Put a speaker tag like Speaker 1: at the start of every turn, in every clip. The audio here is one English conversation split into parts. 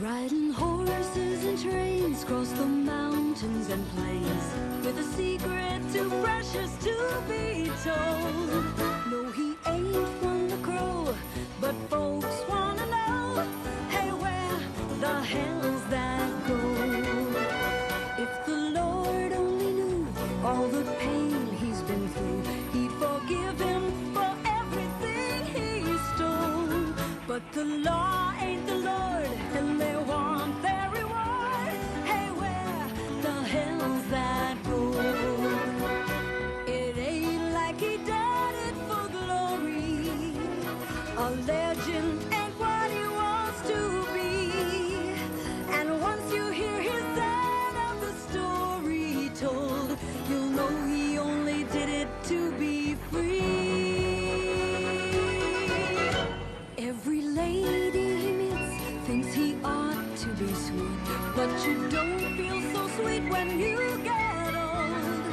Speaker 1: Riding horses and trains across the mountains and plains, with a secret too precious to be told. No, he ain't one to crow, but folks wanna know, hey, where the hell's that gold? If the Lord only knew all the pain he's been through, he'd forgive him for everything he stole. But the law ain't the Lord, and they want their reward. Hey, where the hell's that gold? It ain't like he did it for glory. A legend ain't what he wants to be. And once you hear his side of the story told, you'll know he only did it to be free. Every lady he meets thinks he ought to be sweet, but you don't feel so sweet when you get old.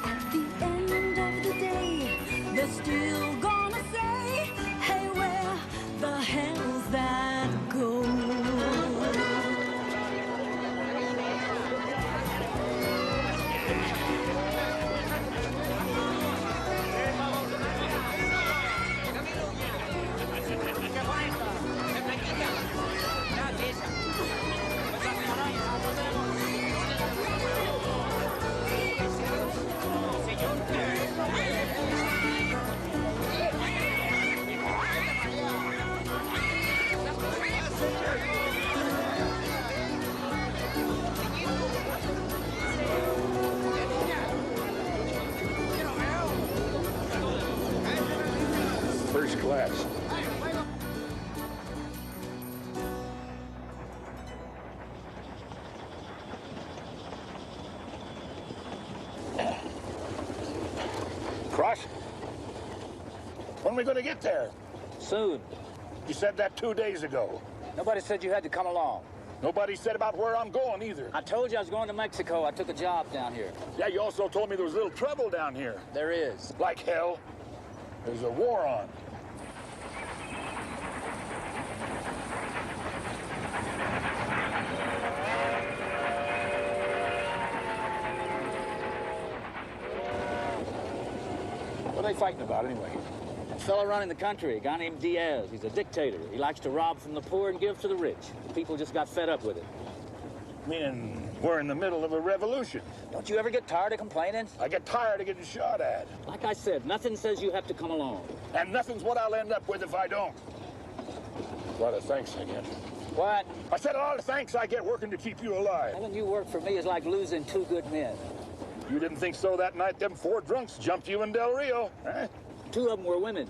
Speaker 1: At the end of the day, they're still gonna say, hey, where the hell's that gold?
Speaker 2: First class. Cross? When are we going to get there?
Speaker 3: Soon.
Speaker 2: You said that 2 days ago.
Speaker 3: Nobody said you had to come along.
Speaker 2: Nobody said about where I'm going either.
Speaker 3: I told you I was going to Mexico. I took a job down here.
Speaker 2: Yeah, you also told me there was a little trouble down here.
Speaker 3: There is.
Speaker 2: Like hell. There's a war on. What are they fighting about anyway?
Speaker 3: A fellow running the country, a guy named Diaz. He's a dictator. He likes to rob from the poor and give to the rich. The people just got fed up with it.
Speaker 2: Meaning we're in the middle of a revolution.
Speaker 3: Don't you ever get tired of complaining?
Speaker 2: I get tired of getting shot at.
Speaker 3: Like I said, nothing says you have to come along.
Speaker 2: And nothing's what I'll end up with if I don't. A lot of thanks I get.
Speaker 3: What?
Speaker 2: I said a lot of thanks I get working to keep you alive.
Speaker 3: Having you work for me is like losing two good men.
Speaker 2: You didn't think so that night them 4 drunks jumped you in Del Rio, eh?
Speaker 3: 2 of them were women.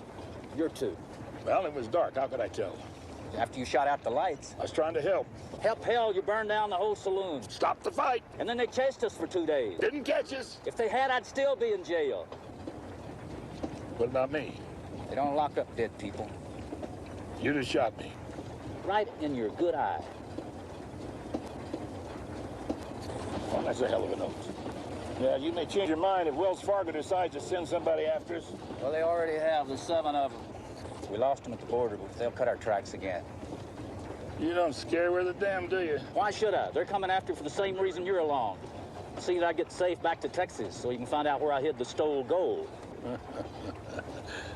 Speaker 3: You're 2.
Speaker 2: Well, it was dark. How could I tell?
Speaker 3: After you shot out the lights.
Speaker 2: I was trying to help.
Speaker 3: Help hell, you burned down the whole saloon.
Speaker 2: Stop the fight.
Speaker 3: And then they chased us for 2 days.
Speaker 2: Didn't catch us.
Speaker 3: If they had, I'd still be in jail.
Speaker 2: What about me?
Speaker 3: They don't lock up dead people.
Speaker 2: You just shot me.
Speaker 3: Right in your good eye.
Speaker 2: Well, that's a hell of a note. Yeah, you may change your mind if Wells Fargo decides to send somebody after us.
Speaker 3: Well, they already have. There's 7 of them. We lost them at the border, but they'll cut our tracks again.
Speaker 2: You don't scare where the damn, do you?
Speaker 3: Why should I? They're coming after for the same reason you're along. See that I get safe back to Texas so you can find out where I hid the stolen gold.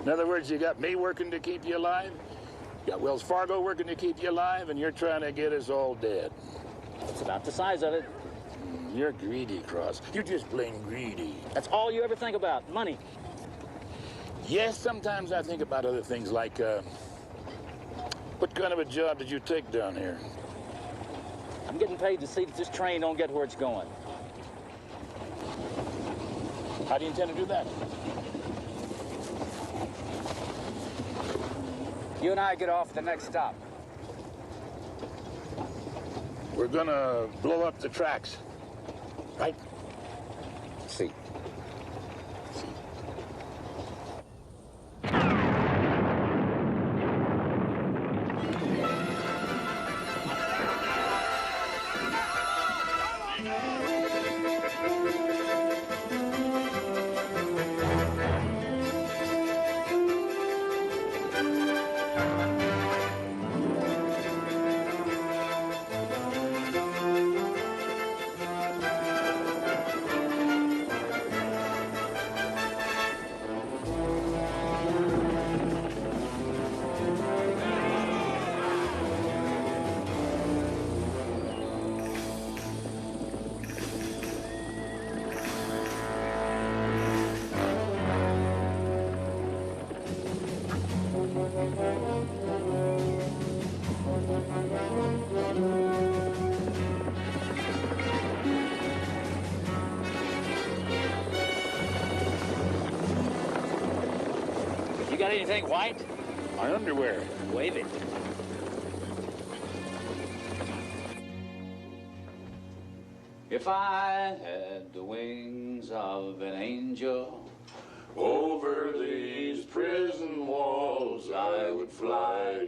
Speaker 2: In other words, you got me working to keep you alive, you got Wells Fargo working to keep you alive, and you're trying to get us all dead.
Speaker 3: It's about the size of it.
Speaker 2: You're greedy, Cross. You're just plain greedy.
Speaker 3: That's all you ever think about, money.
Speaker 2: Yes, sometimes I think about other things like, what kind of a job did you take down here?
Speaker 3: I'm getting paid to see that this train don't get where it's going.
Speaker 2: How do you intend to do that?
Speaker 3: You and I get off at the next stop.
Speaker 2: We're gonna blow up the tracks, right?
Speaker 3: See. got anything white?
Speaker 2: My underwear.
Speaker 3: Wave it. If I had the wings of an angel,
Speaker 2: Over these prison walls I would fly.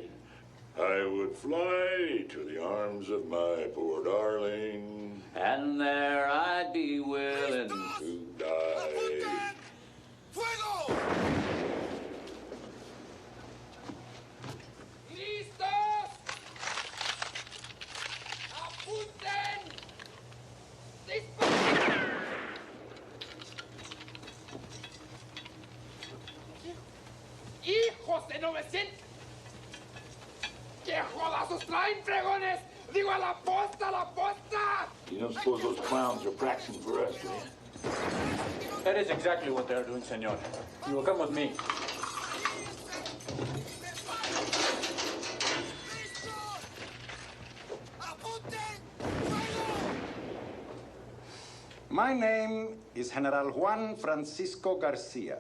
Speaker 2: I would fly to the arms of my poor darling.
Speaker 3: and there I'd be willing
Speaker 2: To die.
Speaker 4: ¡Fuego! ¡Listos! ¡Apunten! ¡Disparen! ¡Hijos de 900! ¿Qué jodazos traen, fregones? ¡Digo a la posta, a la posta!
Speaker 2: You don't suppose those clowns are practicing for us, do you?
Speaker 3: That is exactly what they're doing, senor. You will come with me.
Speaker 5: My name is General Juan Francisco Garcia.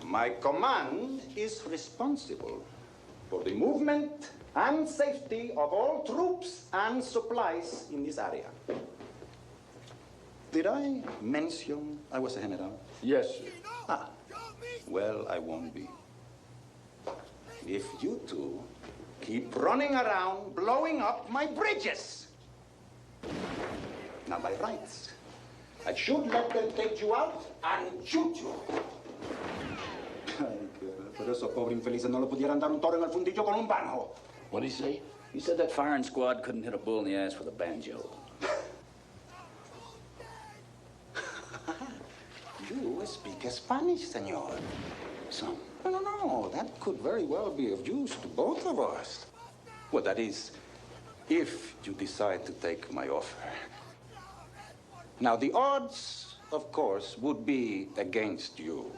Speaker 5: My command is responsible for the movement and safety of all troops and supplies in this area. Did I mention I was a general?
Speaker 2: Yes, sir.
Speaker 5: Ah, well, I won't be. If you two keep running around blowing up my bridges. Now, by rights, I should let them take you out and shoot you. Ay, pero esos pobres infelices no le pudieran dar un toro en el fundillo con un banjo.
Speaker 2: What'd he say?
Speaker 3: He said that firing squad couldn't hit a bull in the ass with a banjo.
Speaker 5: You speak Spanish, senor.
Speaker 3: Some.
Speaker 5: No, that could very well be of use to both of us. Well, that is, if you decide to take my offer. Now, the odds, of course, would be against you.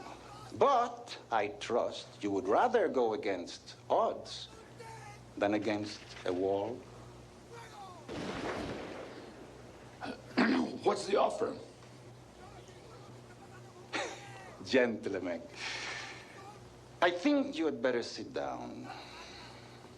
Speaker 5: But I trust you would rather go against odds than against a wall.
Speaker 2: What's the offer?
Speaker 5: Gentlemen, I think you had better sit down.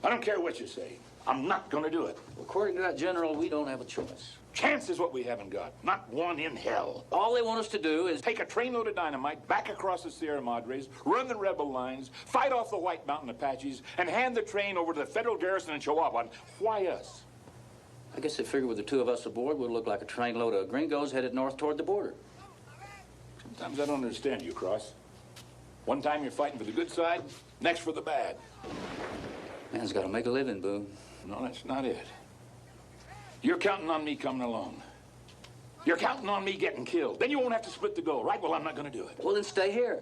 Speaker 2: I don't care what you say. I'm not going to do it.
Speaker 3: According to that general, we don't have a choice.
Speaker 2: Chance is what we haven't got. Not one in hell.
Speaker 3: All they want us to do is
Speaker 2: Take a trainload of dynamite back across the Sierra Madres, run the rebel lines, fight off the White Mountain Apaches, and hand the train over to the federal garrison in Chihuahua. Why us?
Speaker 3: I guess they figure with the two of us aboard, we'll look like a trainload of gringos headed north toward the border.
Speaker 2: Sometimes I don't understand you, Cross. One time you're fighting for the good side, next for the bad.
Speaker 3: Man's got to make a living, Boo.
Speaker 2: No, that's not it. You're counting on me coming along. You're counting on me getting killed. Then you won't have to split the gold, right? Well, I'm not going to do it.
Speaker 3: Well, then stay here.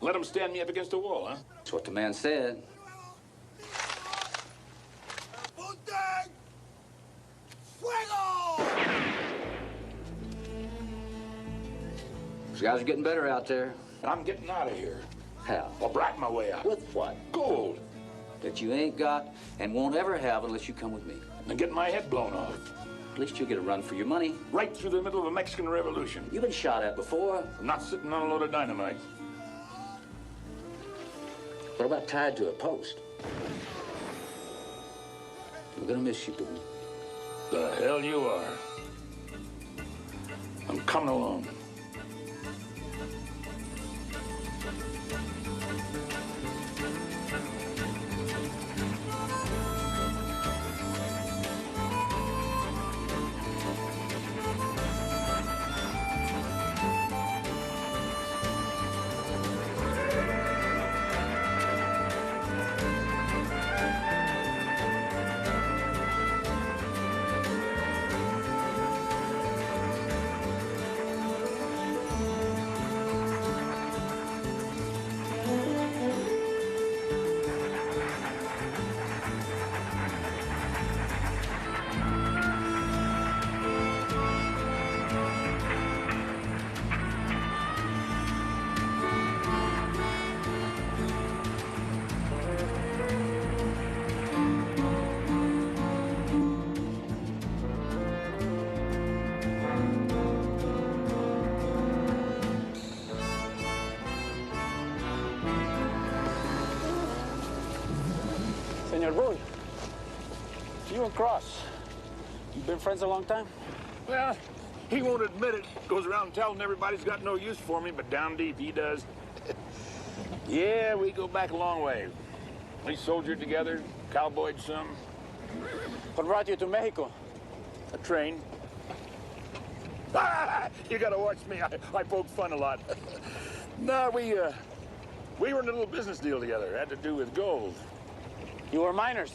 Speaker 2: Let them stand me up against the wall, huh?
Speaker 3: That's what the man said.
Speaker 4: ¡Apunten! ¡Fuego!
Speaker 3: These guys are getting better out there.
Speaker 2: I'm getting out of here.
Speaker 3: How?
Speaker 2: I'll bribe my way out.
Speaker 3: With what?
Speaker 2: Gold.
Speaker 3: That you ain't got and won't ever have unless you come with me.
Speaker 2: And get my head blown off.
Speaker 3: At least you'll get a run for your money.
Speaker 2: Right through the middle of a Mexican revolution.
Speaker 3: You've been shot at before.
Speaker 2: I'm not sitting on a load of dynamite.
Speaker 3: What about tied to a post? We're gonna miss you, Boo.
Speaker 2: The hell you are. I'm coming along.
Speaker 3: Cross, you been friends a long time?
Speaker 2: Well, he won't admit it. Goes around telling everybody he's got no use for me, but down deep he does. Yeah, we go back a long way. We soldiered together, cowboyed some.
Speaker 3: What brought you to Mexico?
Speaker 2: A train. Ah, you gotta watch me. I poke fun a lot. No, we were in a little business deal together. Had to do with gold.
Speaker 3: You were miners.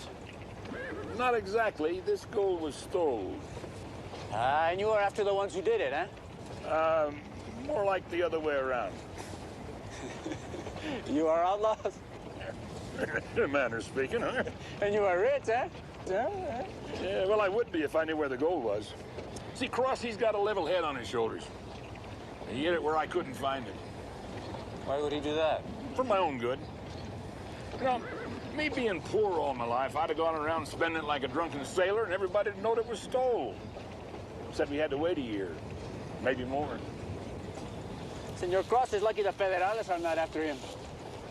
Speaker 2: Not exactly. This gold was stolen.
Speaker 3: And you were after the ones who did it, huh?
Speaker 2: More like the other way around.
Speaker 3: You are outlaws.
Speaker 2: Your manner speaking, huh?
Speaker 3: And you are rich, huh?
Speaker 2: Yeah, well, I would be if I knew where the gold was. See, Cross, he's got a level head on his shoulders. He hid it where I couldn't find it.
Speaker 3: Why would he do that?
Speaker 2: For my own good. You know, me being poor all my life, I'd have gone around spending it like a drunken sailor, and everybody'd know it was stole. Except we had to wait a year, maybe more.
Speaker 3: Senor Cross is lucky the Federales are not after him.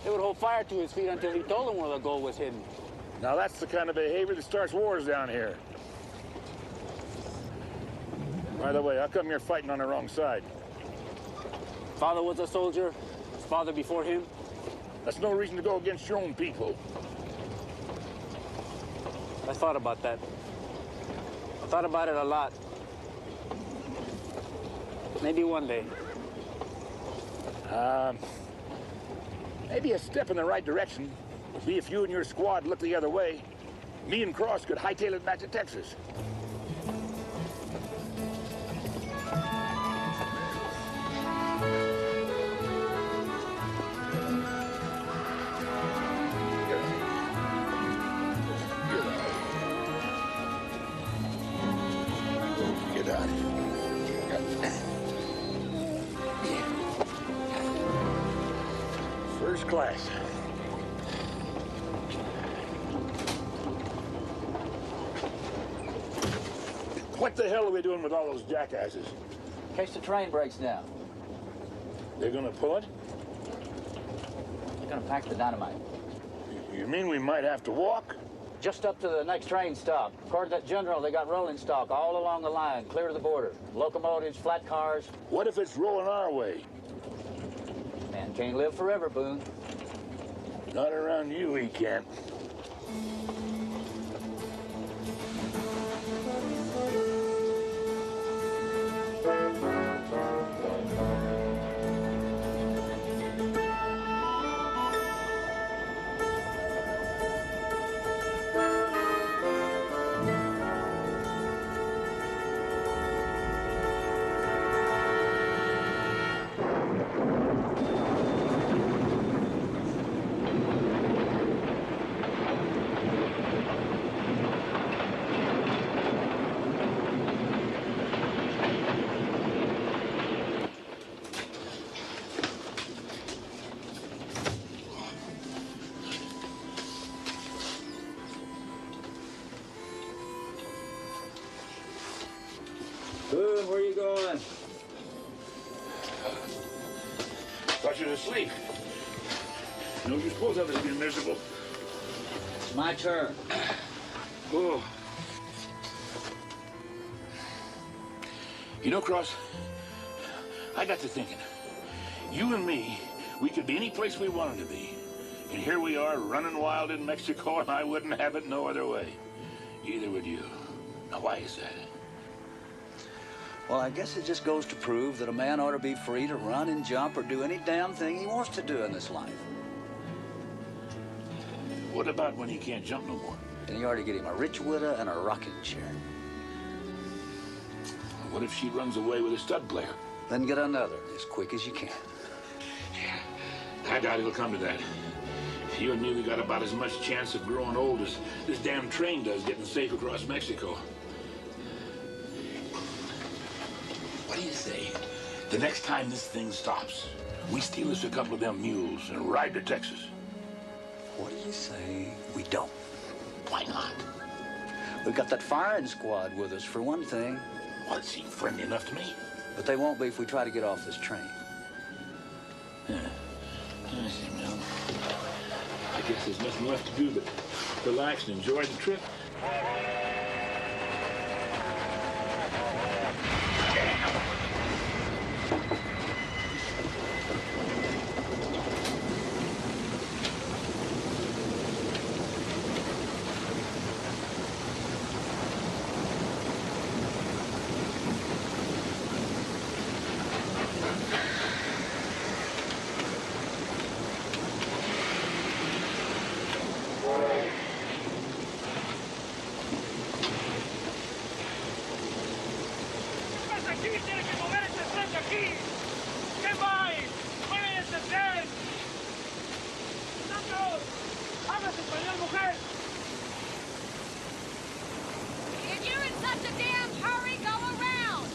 Speaker 3: They would hold fire to his feet until he told them where the gold was hidden.
Speaker 2: Now that's the kind of behavior that starts wars down here. By the way, how come you're fighting on the wrong side?
Speaker 3: Father was a soldier. His father before him.
Speaker 2: That's no reason to go against your own people.
Speaker 3: I thought about that. I thought about it a lot. Maybe one day.
Speaker 2: Maybe a step in the right direction would be if you and your squad looked the other way. Me and Cross could hightail it back to Texas. Get out. First class. What the hell are we doing with all those jackasses?
Speaker 6: In case the train breaks down,
Speaker 2: They're gonna pull it?
Speaker 6: they're gonna pack the dynamite.
Speaker 2: You mean we might have to walk?
Speaker 6: Just up to the next train stop. According to that general, they got rolling stock all along the line, clear to the border. Locomotives, flat cars.
Speaker 2: What if it's rolling our way?
Speaker 6: Man can't live forever, Boone.
Speaker 2: Not around you, he can't.
Speaker 6: Boone, where you going?
Speaker 2: Thought you was asleep. No, you're supposed to be miserable.
Speaker 6: It's my turn.
Speaker 2: Oh. You know, Cross, I got to thinking. You and me, we could be any place we wanted to be. And here we are running wild in Mexico, and I wouldn't have it no other way. Either would you. Now, why is that?
Speaker 7: Well, I guess it just goes to prove that a man ought to be free to run and jump or do any damn thing he wants to do in this life.
Speaker 2: What about when he can't jump no more?
Speaker 7: And you ought to get him a rich widow and a rocking chair.
Speaker 2: What if she runs away with a stud player?
Speaker 7: Then get another as quick as you can.
Speaker 2: I doubt it'll come to that. You and me, we got about as much chance of growing old as this damn train does getting safe across Mexico. What do you say? The next time this thing stops, we steal us a couple of them mules and ride to Texas.
Speaker 7: What do you say we don't?
Speaker 2: Why not?
Speaker 7: We've got that firing squad with us, for one thing.
Speaker 2: Well, it seemed friendly enough to me.
Speaker 7: But they won't be if we try to get off this train.
Speaker 2: Yeah. Well, I guess there's nothing left to do but relax and enjoy the trip. aquí! ¿Qué vais? ¡Muévense, tren! ¡Nosotros! ¡Hablas español, mujer!
Speaker 8: If you're in such a damn hurry, go around!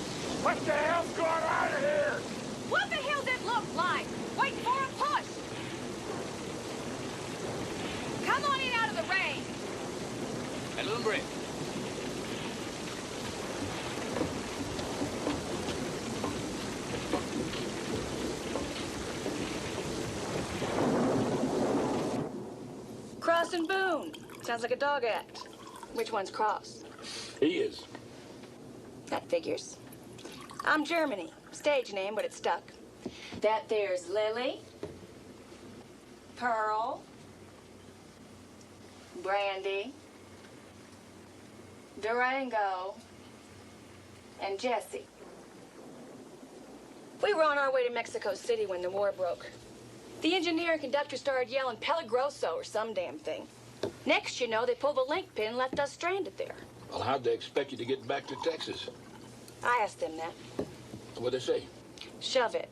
Speaker 2: What the hell's going on here?
Speaker 8: What the hell did it look like? Wait for a push! Come on in out of the rain!
Speaker 3: El hombre.
Speaker 9: Cross and Boone. Sounds like a dog act. Which one's Cross?
Speaker 2: He is.
Speaker 9: That figures. I'm Germany. Stage name, but it's stuck. That there's Lily, Pearl, Brandy, Durango, and Jesse. We were on our way to Mexico City when the war broke. The engineer and conductor started yelling Peligroso or some damn thing. Next, you know, they pulled the link pin and left us stranded there.
Speaker 2: Well, how'd they expect you to get back to Texas?
Speaker 9: I asked them that.
Speaker 2: What'd they say?
Speaker 9: Shove it.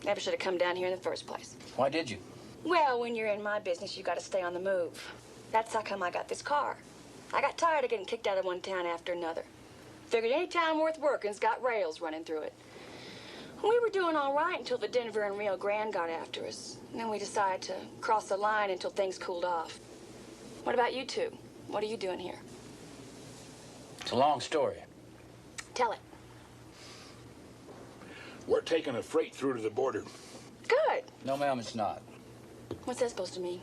Speaker 9: Never should have come down here in the first place.
Speaker 7: Why did you?
Speaker 9: Well, when you're in my business, you got to stay on the move. That's how come I got this car. I got tired of getting kicked out of one town after another. Figured any town worth working's got rails running through it. We were doing all right until the Denver and Rio Grande got after us. And then we decided to cross the line until things cooled off. What about you two? What are you doing here?
Speaker 7: It's a long story.
Speaker 9: Tell it.
Speaker 2: We're taking a freight through to the border.
Speaker 9: Good.
Speaker 7: No, ma'am, it's not.
Speaker 9: What's that supposed to mean?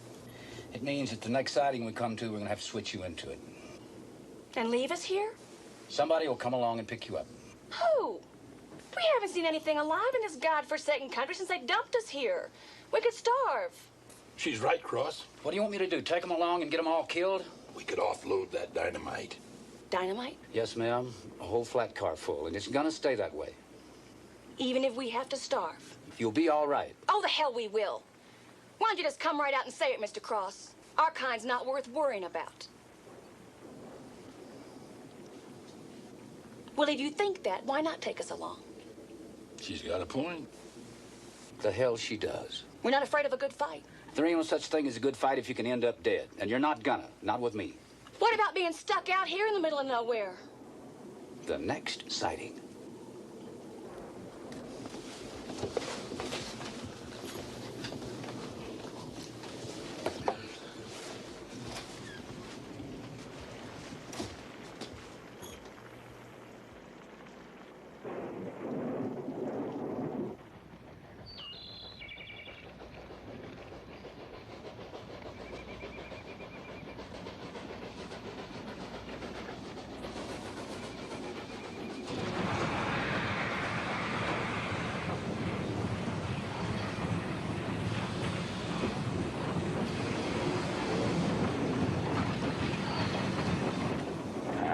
Speaker 7: It means that the next siding we come to, we're going to have to switch you into it.
Speaker 9: And leave us here?
Speaker 7: Somebody will come along and pick you up.
Speaker 9: Who? We haven't seen anything alive in this godforsaken country since they dumped us here. We could starve.
Speaker 2: She's right, Cross.
Speaker 7: What do you want me to do, take them along and get them all killed?
Speaker 2: We could offload that dynamite.
Speaker 9: Dynamite?
Speaker 7: Yes, ma'am. A whole flat car full, and it's going to stay that way.
Speaker 9: Even if we have to starve?
Speaker 7: You'll be all right.
Speaker 9: Oh, the hell we will. Why don't you just come right out and say it, Mr. Cross? Our kind's not worth worrying about. Well, if you think that, why not take us along?
Speaker 2: She's got a point.
Speaker 7: The hell she does.
Speaker 9: We're not afraid of a good fight.
Speaker 7: There ain't no such thing as a good fight if you can end up dead. And you're not gonna. Not with me.
Speaker 9: What about being stuck out here in the middle of nowhere?
Speaker 7: The next sighting.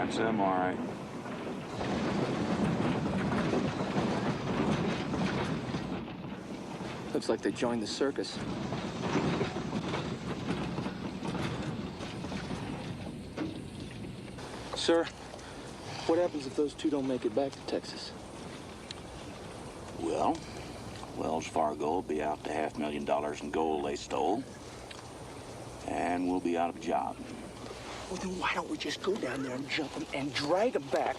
Speaker 10: That's them, all right.
Speaker 3: Looks like they joined the circus. Sir, what happens if those two don't make it back to Texas?
Speaker 10: Well, Wells Fargo will be out to $500,000 in gold they stole. And we'll be out of a job.
Speaker 3: Well, then why don't we just go down there and jump them and drag them back?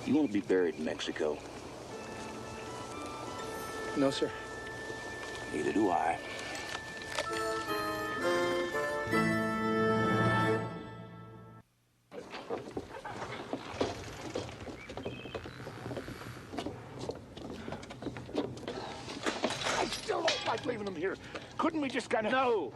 Speaker 10: You want to be buried in Mexico?
Speaker 3: No, sir.
Speaker 10: Neither do I.
Speaker 2: I still don't like leaving them here. Couldn't we just kind of...
Speaker 10: No!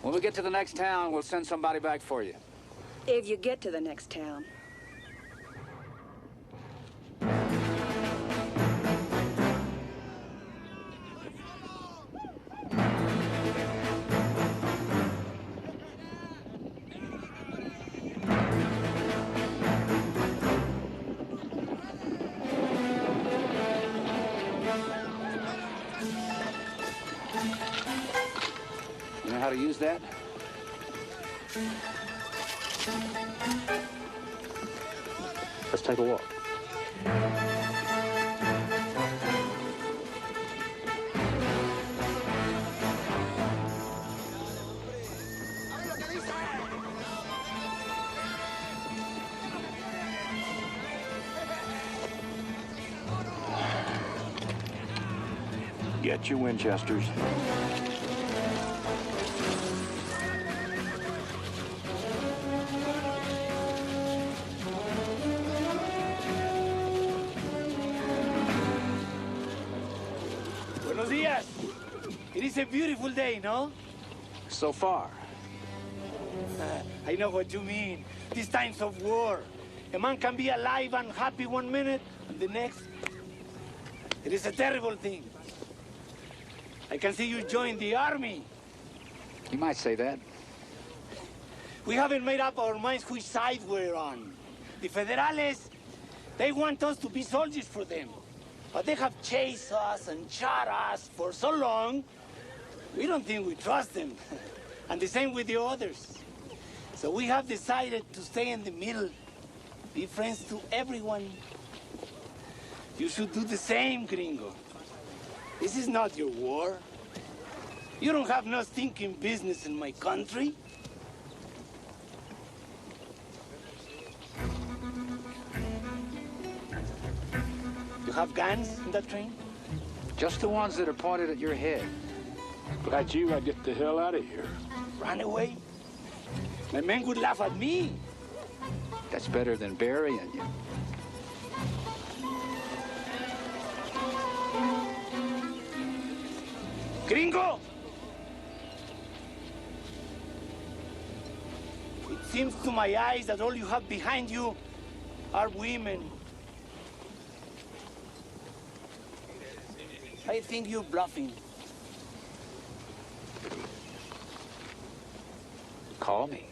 Speaker 7: When we get to the next town, we'll send somebody back for you.
Speaker 9: If you get to the next town.
Speaker 7: how to use that?
Speaker 3: Let's take a walk.
Speaker 10: Get your Winchesters.
Speaker 11: Buenos días. It is a beautiful day, no?
Speaker 7: So far.
Speaker 11: I know what you mean. These times of war. A man can be alive and happy one minute, and the next, it is a terrible thing. I can see you join the army.
Speaker 7: You might say that.
Speaker 11: We haven't made up our minds which side we're on. The Federales, they want us to be soldiers for them. But they have chased us and shot us for so long, we don't think we trust them. And the same with the others. So we have decided to stay in the middle, be friends to everyone. You should do the same, gringo. This is not your war. You don't have no stinking business in my country. You have guns in that train?
Speaker 7: Just the ones that are pointed at your head.
Speaker 2: Glad you got get the hell out of here.
Speaker 11: Run away? My men would laugh at me.
Speaker 7: That's better than burying you.
Speaker 11: Gringo! It seems to my eyes that all you have behind you are women. I think you're bluffing.
Speaker 7: Call me.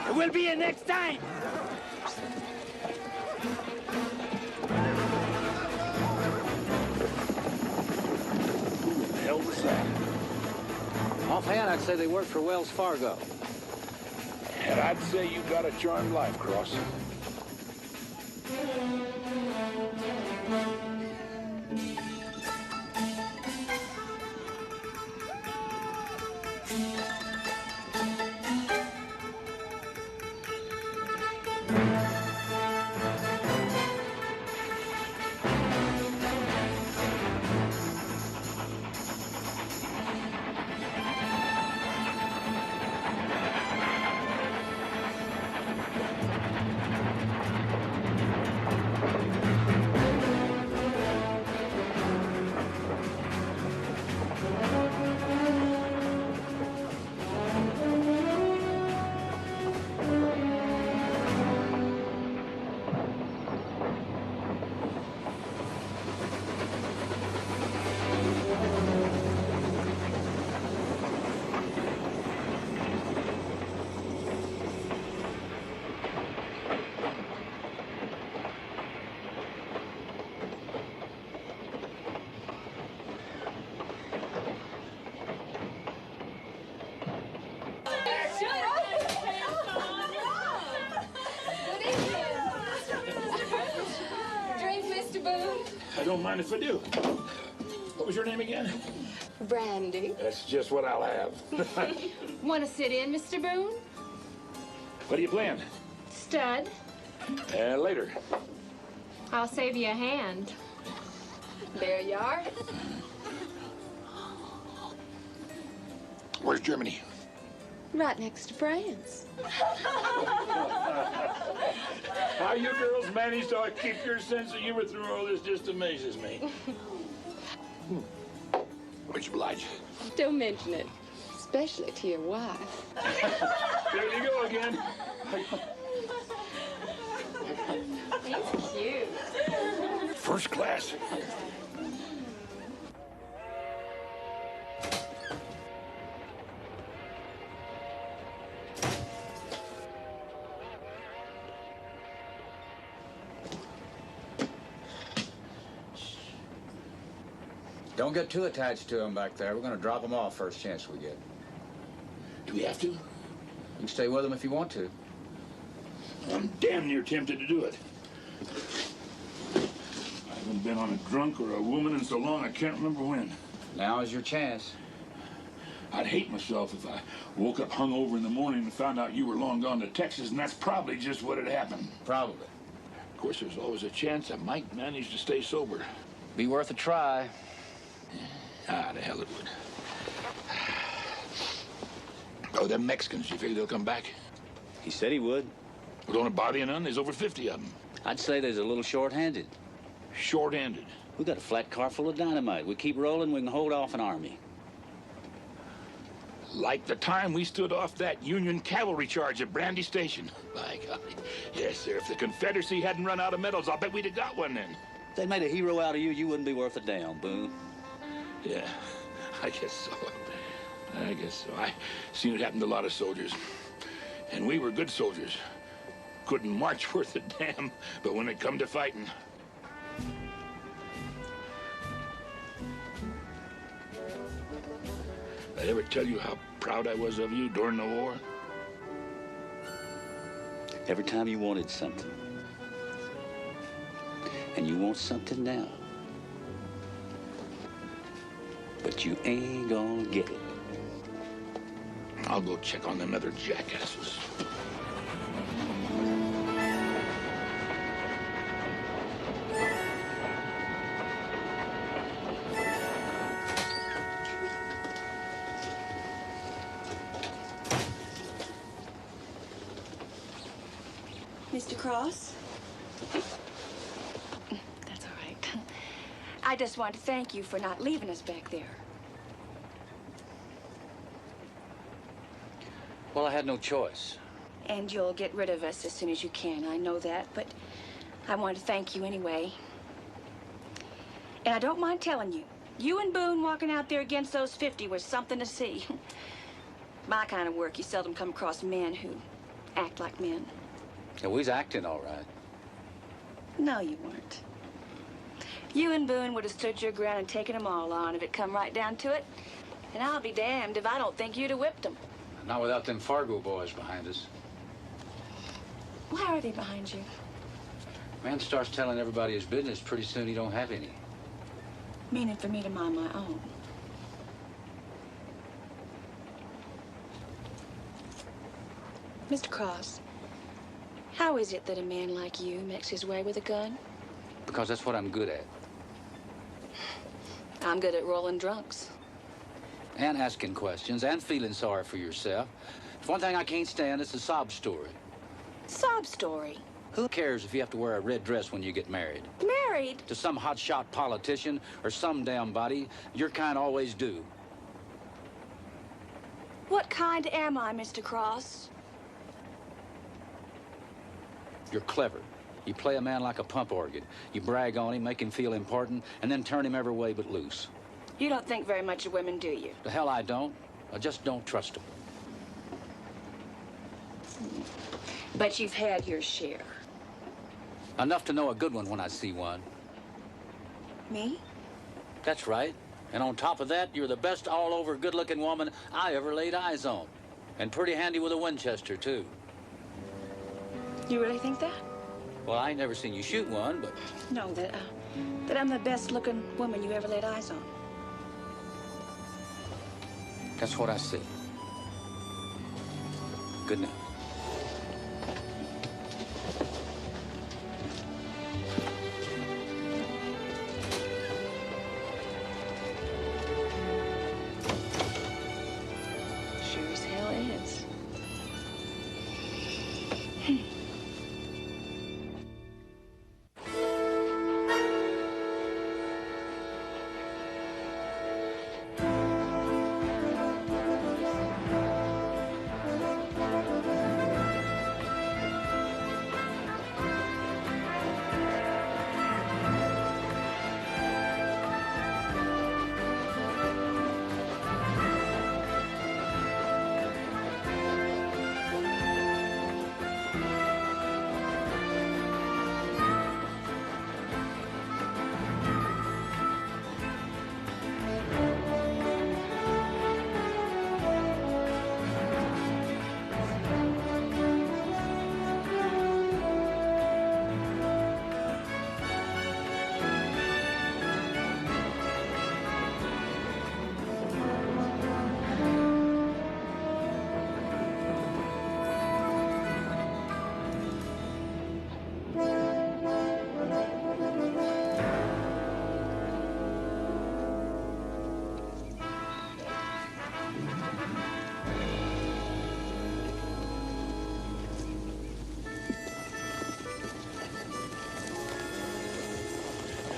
Speaker 11: There will be a next time!
Speaker 2: Hell was that?
Speaker 7: Offhand, I'd say they work for Wells Fargo.
Speaker 2: And I'd say you got a charmed life, Cross. I don't mind if I do. What was your name again?
Speaker 8: Brandy.
Speaker 2: That's just what I'll have.
Speaker 8: Want to sit in, Mr. Boone?
Speaker 2: What are you playing?
Speaker 8: Stud.
Speaker 2: Later.
Speaker 8: I'll save you a hand. There you are.
Speaker 2: Where's Germany?
Speaker 8: Right next to France.
Speaker 2: How you girls manage to keep your sense of humor through all this just amazes me. Much obliged.
Speaker 8: Don't mention it, especially to your wife.
Speaker 2: There you go again.
Speaker 8: He's cute.
Speaker 2: First class.
Speaker 7: Don't get too attached to him back there. We're going to drop him off first chance we get.
Speaker 2: Do we have to?
Speaker 7: You can stay with him if you want to.
Speaker 2: I'm damn near tempted to do it. I haven't been on a drunk or a woman in so long I can't remember when.
Speaker 7: Now is your chance.
Speaker 2: I'd hate myself if I woke up hungover in the morning and found out you were long gone to Texas, and that's probably just what had happened.
Speaker 7: Probably.
Speaker 2: Of course, there's always a chance I might manage to stay sober.
Speaker 7: Be worth a try.
Speaker 2: Ah, the hell it would. Oh, them Mexicans, you figure they'll come back?
Speaker 6: He said he would.
Speaker 2: Well, don't it bother you none? There's over 50 of them.
Speaker 6: I'd say there's a little short-handed.
Speaker 2: Short-handed?
Speaker 6: We got a flat car full of dynamite. We keep rolling, we can hold off an army.
Speaker 2: Like the time we stood off that Union cavalry charge at Brandy Station. By God. Yes, sir. If the Confederacy hadn't run out of medals, I'll bet we'd have got one then.
Speaker 6: If they made a hero out of you, you wouldn't be worth a damn, Boone.
Speaker 2: Yeah, I guess so. I guess so. I seen it happen to a lot of soldiers. And we were good soldiers. Couldn't march worth a damn, but when it come to fighting... Did I ever tell you how proud I was of you during the war?
Speaker 6: Every time you wanted something. And you want something now. But you ain't gonna get it.
Speaker 2: I'll go check on them other jackasses.
Speaker 9: Mr. Cross? That's all right. I just want to thank you for not leaving us back there.
Speaker 6: Well, I had no choice.
Speaker 9: And you'll get rid of us as soon as you can. I know that, but I want to thank you anyway. And I don't mind telling you, you and Boone walking out there against those 50 was something to see. My kind of work, you seldom come across men who act like men.
Speaker 6: Yeah, we was acting all right.
Speaker 9: No, you weren't. You and Boone would have stood your ground and taken them all on if it come right down to it. And I'll be damned if I don't think you'd have whipped them.
Speaker 7: Not without them Fargo boys behind us.
Speaker 9: Why are they behind you?
Speaker 7: Man starts telling everybody his business, pretty soon he don't have any.
Speaker 9: Meaning for me to mind my own. Mr. Cross, how is it that a man like you makes his way with a gun?
Speaker 7: Because that's what I'm good at.
Speaker 9: I'm good at rolling drunks.
Speaker 7: And asking questions, and feeling sorry for yourself. It's one thing I can't stand, it's a sob story.
Speaker 9: Sob story?
Speaker 7: Who cares if you have to wear a red dress when you get married?
Speaker 9: Married?
Speaker 7: To some hotshot politician or some damn body, your kind always do.
Speaker 9: What kind am I, Mr. Cross?
Speaker 7: You're clever. You play a man like a pump organ. You brag on him, make him feel important, and then turn him every way but loose.
Speaker 9: You don't think very much of women, do you?
Speaker 7: The hell I don't. I just don't trust them.
Speaker 9: But you've had your share.
Speaker 7: Enough to know a good one when I see one.
Speaker 9: Me?
Speaker 7: That's right. And on top of that, you're the best all-over good-looking woman I ever laid eyes on. And pretty handy with a Winchester, too.
Speaker 9: You really think that?
Speaker 7: Well, I ain't never seen you shoot one, but...
Speaker 9: No, that I'm the best-looking woman you ever laid eyes on.
Speaker 7: That's what I see. Good night.
Speaker 9: Sure as hell is.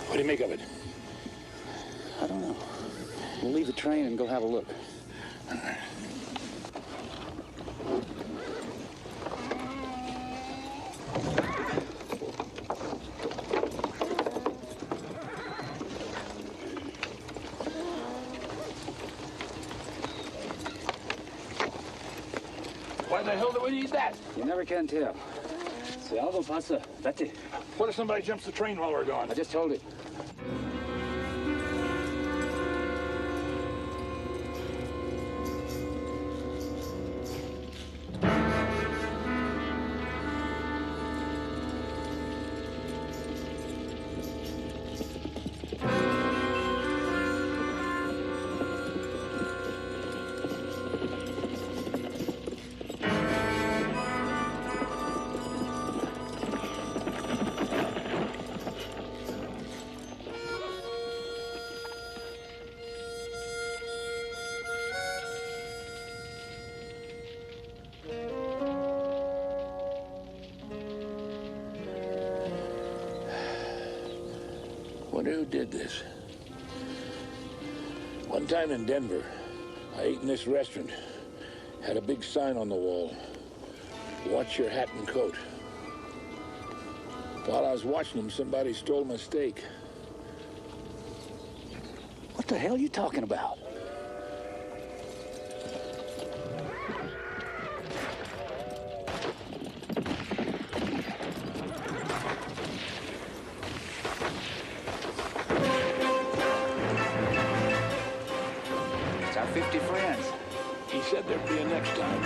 Speaker 2: What do you make of it?
Speaker 6: I don't know. We'll leave the train and go have a look.
Speaker 2: All right. Why the hell do we need that?
Speaker 6: You never can tell. Si algo pasa, vete.
Speaker 2: What if somebody jumps the train while we're gone?
Speaker 6: I just told it.
Speaker 2: Wonder who did this. One time in Denver, I ate in this restaurant. Had a big sign on the wall. Watch your hat and coat. While I was watching them, somebody stole my steak.
Speaker 6: What the hell are you talking about? It's our 50 friends.
Speaker 2: He said there'd be a next time.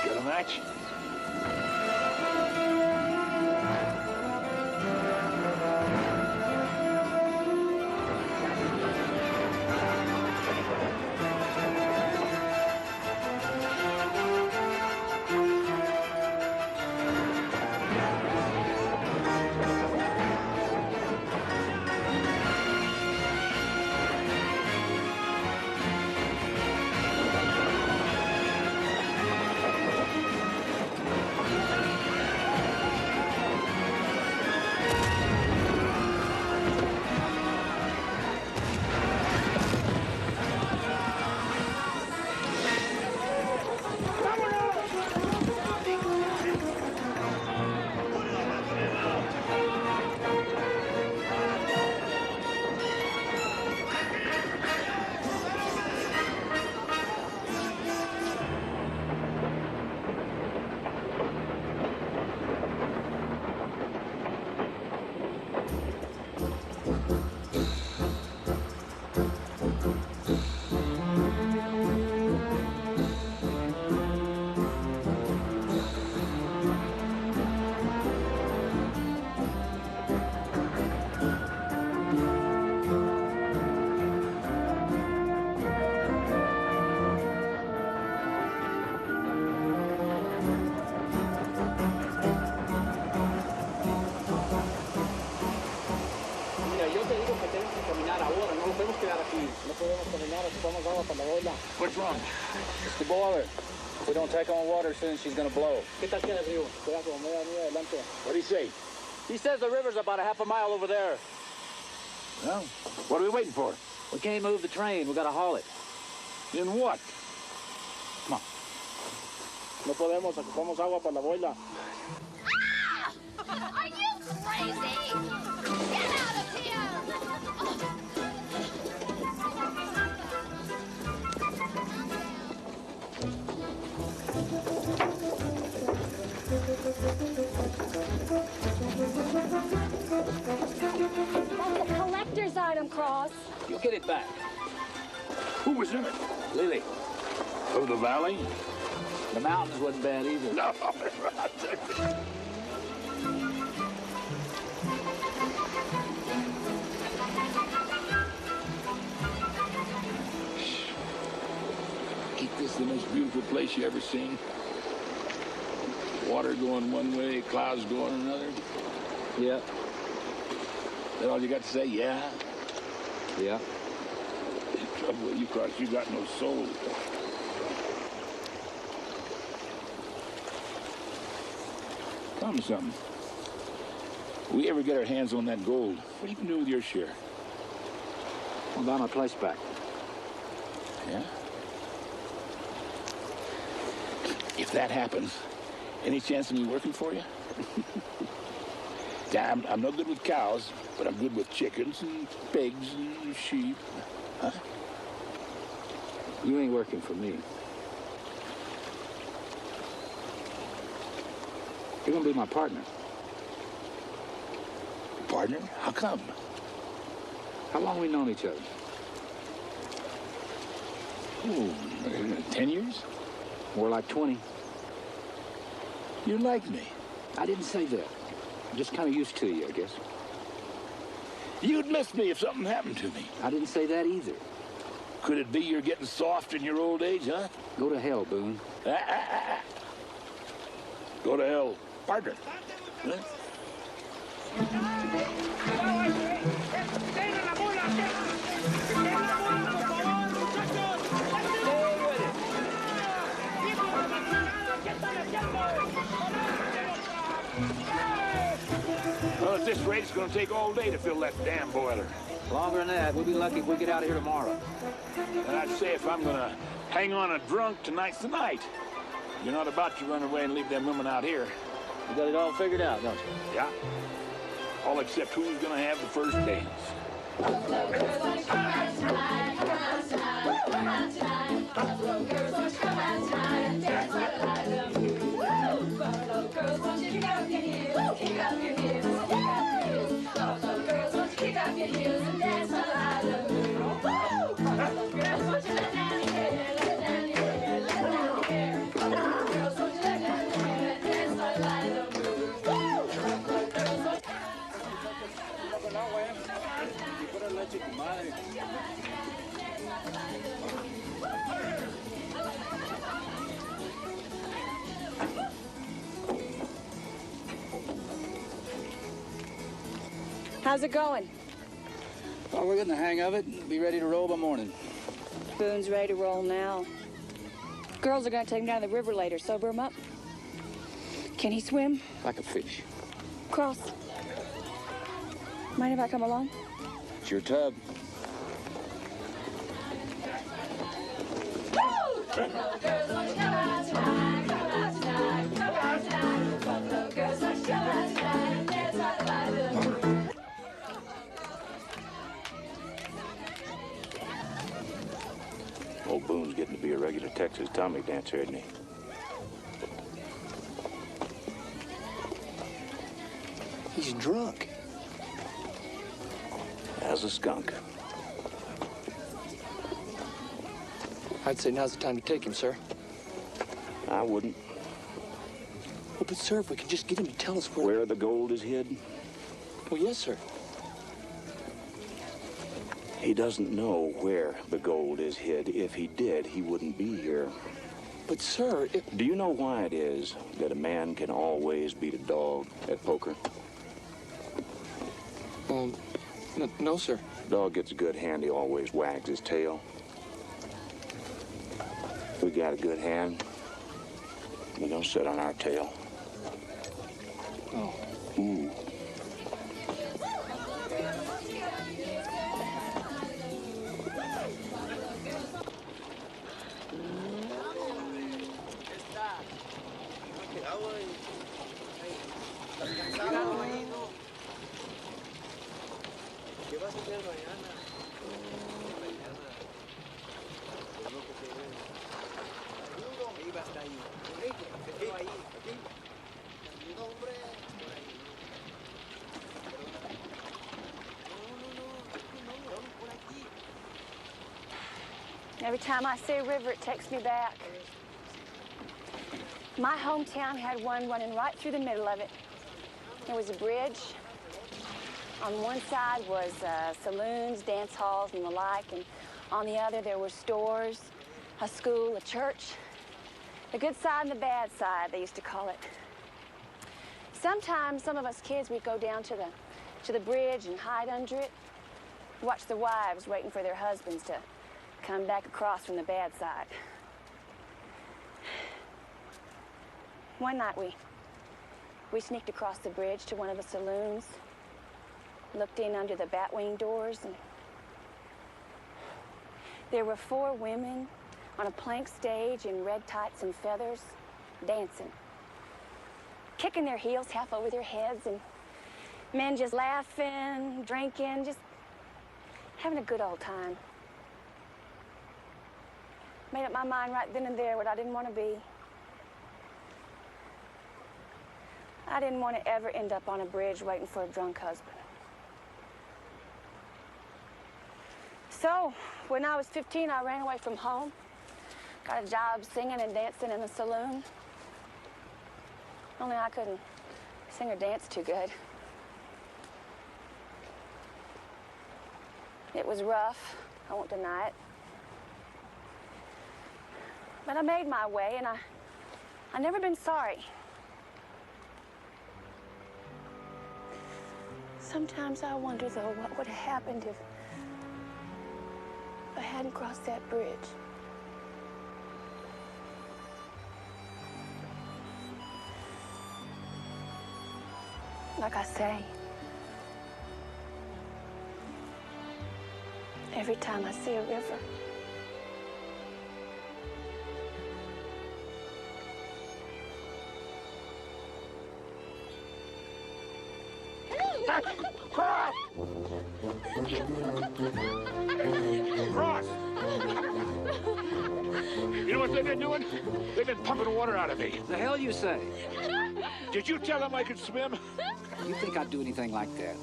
Speaker 2: Got a match? What's wrong?
Speaker 6: It's the boiler. If we don't take on water soon, she's gonna blow.
Speaker 2: What do you say?
Speaker 6: He says the river's about a half a mile over there.
Speaker 2: Well, what are we waiting for?
Speaker 6: We can't move the train. We gotta haul it.
Speaker 2: In what?
Speaker 6: Come on.
Speaker 3: No podemos, ocupamos agua para la boila.
Speaker 12: Are you crazy? Get out of here!
Speaker 9: That's a collector's item, Cross.
Speaker 6: You'll get it back.
Speaker 2: Who was in it?
Speaker 6: Lily.
Speaker 2: Of the valley?
Speaker 6: The mountains wasn't bad either.
Speaker 2: No. Ain't this the most beautiful place you ever seen? Water going one way, clouds going another.
Speaker 6: Yeah.
Speaker 2: That all you got to say? Yeah.
Speaker 6: Yeah.
Speaker 2: The trouble with you, Cross, you got no soul. tell me something. If we ever get our hands on that gold, what are you going to do with your share?
Speaker 6: I'll buy my place back.
Speaker 2: Yeah? If that happens, any chance of me working for you? Yeah, I'm no good with cows, but I'm good with chickens and pigs and sheep. Huh?
Speaker 6: You ain't working for me. You're gonna be my partner.
Speaker 2: Partner? How come?
Speaker 6: How long we known each other?
Speaker 2: Oh, 10 years?
Speaker 6: More like 20.
Speaker 2: You like me?
Speaker 6: I didn't say that. I'm just kind of used to you, I guess.
Speaker 2: You'd miss me if something happened to me.
Speaker 6: I didn't say that either.
Speaker 2: Could it be you're getting soft in your old age, huh?
Speaker 6: Go to hell, Boone.
Speaker 2: Go to hell, partner. Huh? Well, at this rate, it's going to take all day to fill that damn boiler.
Speaker 6: Longer than that. We'll be lucky if we get out of here tomorrow.
Speaker 2: And I'd say if I'm going to hang on a drunk, tonight's the night. You're not about to run away and leave them women out here.
Speaker 6: You got it all figured out, don't you?
Speaker 2: Yeah. All except who's going to have the first dance.
Speaker 9: How's it going?
Speaker 6: Well, we're getting the hang of it. Be ready to roll by morning.
Speaker 9: Boone's ready to roll now. Girls are going to take him down to the river later. Sober him up. Can he swim?
Speaker 6: Like a fish.
Speaker 9: Cross. Mind if I come along?
Speaker 6: It's your tub.
Speaker 10: Old Boone's getting to be a regular Texas Tommy dancer, isn't he?
Speaker 11: He's drunk.
Speaker 10: As a skunk.
Speaker 11: I'd say now's the time to take him, sir.
Speaker 10: I wouldn't.
Speaker 11: Well, but sir, if we can just get him to tell us
Speaker 10: Where the gold is hid?
Speaker 11: Well, yes, sir.
Speaker 10: He doesn't know where the gold is hid. If he did, he wouldn't be here.
Speaker 11: But, sir,
Speaker 10: Do you know why it is that a man can always beat a dog at poker?
Speaker 11: No, sir.
Speaker 10: Dog gets a good hand, he always wags his tail. We got a good hand, we don't sit on our tail.
Speaker 11: Oh.
Speaker 10: Ooh.
Speaker 9: Every time I see a river, it takes me back. My hometown had one running right through the middle of it. There was a bridge. On one side was saloons, dance halls, and the like, and on the other there were stores, a school, a church. The good side and the bad side, they used to call it. Sometimes some of us kids, we'd go down to the bridge and hide under it, watch the wives waiting for their husbands to come back across from the bad side. One night We sneaked across the bridge to one of the saloons, looked in under the batwing doors, and there were 4 women on a plank stage in red tights and feathers, dancing, kicking their heels half over their heads, and men just laughing, drinking, just having a good old time. Made up my mind right then and there what I didn't want to be. I didn't want to ever end up on a bridge waiting for a drunk husband. So, when I was 15, I ran away from home. Got a job singing and dancing in a saloon. Only I couldn't sing or dance too good. It was rough, I won't deny it. But I made my way, and I've never been sorry. Sometimes I wonder, though, what would have happened if I hadn't crossed that bridge. Like I say, every time I see a river,
Speaker 2: Cross! Cross! You know what they've been doing? They've been pumping water out of me.
Speaker 7: The hell you say?
Speaker 2: Did you tell them I could swim?
Speaker 7: You think I'd do anything like that?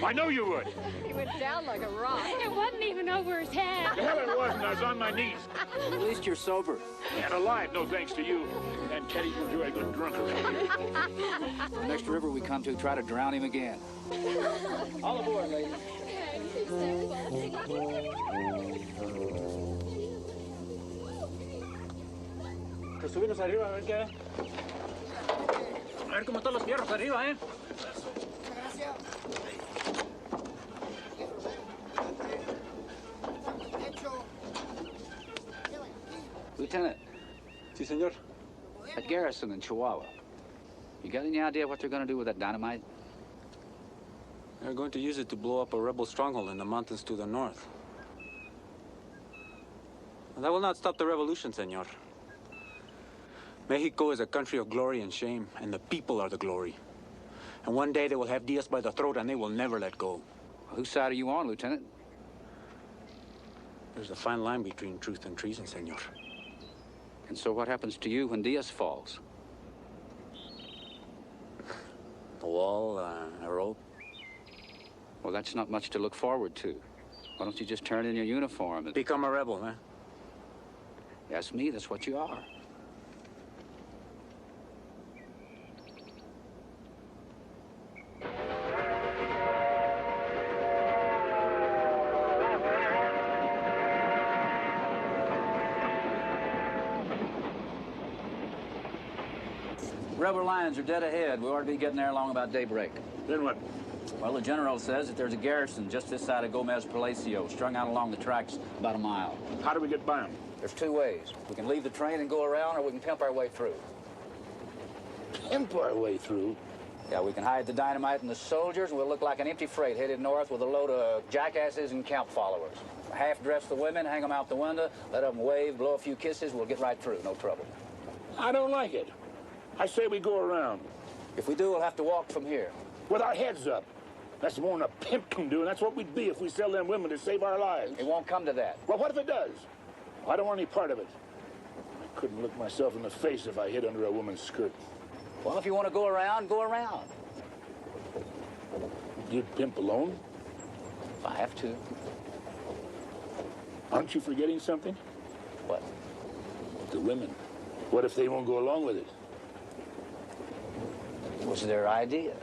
Speaker 2: I know you would.
Speaker 8: He went down like a rock. It wasn't even over his head.
Speaker 2: The hell it wasn't. I was on my knees.
Speaker 7: At least you're sober.
Speaker 2: And alive, no thanks to you. And Teddy, you're a good drunk around here.
Speaker 7: The next river we come to, try to drown him again. All aboard, ladies.
Speaker 6: Pues subirnos arriba a ver qué hay. A ver cómo están los fierros arriba, ¿eh?
Speaker 7: Lieutenant.
Speaker 13: Si, senor.
Speaker 7: That garrison in Chihuahua, you got any idea what they're going to do with that dynamite?
Speaker 13: They're going to use it to blow up a rebel stronghold in the mountains to the north. And that will not stop the revolution, senor. Mexico is a country of glory and shame, and the people are the glory. And one day they will have Diaz by the throat, and they will never let go.
Speaker 7: Whose side are you on, Lieutenant?
Speaker 13: There's a fine line between truth and treason, senor.
Speaker 7: And so what happens to you when Diaz falls?
Speaker 13: A wall, a rope.
Speaker 7: Well, that's not much to look forward to. Why don't you just turn in your uniform and...
Speaker 13: Become a rebel, huh?
Speaker 7: Ask me, that's what you are.
Speaker 6: Rebel lines are dead ahead. We ought to be getting there along about daybreak.
Speaker 2: Then what?
Speaker 6: Well, the general says that there's a garrison just this side of Gomez Palacio, strung out along the tracks about a mile.
Speaker 2: How do we get by them?
Speaker 6: There's 2 ways. We can leave the train and go around, or we can pimp our way through.
Speaker 2: Pimp our way through?
Speaker 6: Yeah, we can hide the dynamite and the soldiers, and we'll look like an empty freight headed north with a load of jackasses and camp followers. Half-dress the women, hang them out the window, let them wave, blow a few kisses, we'll get right through, no trouble.
Speaker 2: I don't like it. I say we go around.
Speaker 6: If we do, we'll have to walk from here.
Speaker 2: With our heads up. That's more than a pimp can do, and that's what we'd be if we sell them women to save our lives.
Speaker 6: It won't come to that.
Speaker 2: Well, what if it does? I don't want any part of it. I couldn't look myself in the face if I hid under a woman's skirt.
Speaker 6: Well, if you want to go around, go around.
Speaker 2: You'd pimp alone?
Speaker 6: If I have to.
Speaker 2: Aren't you forgetting something?
Speaker 6: What?
Speaker 2: The women. What if they won't go along with it?
Speaker 6: It was their idea.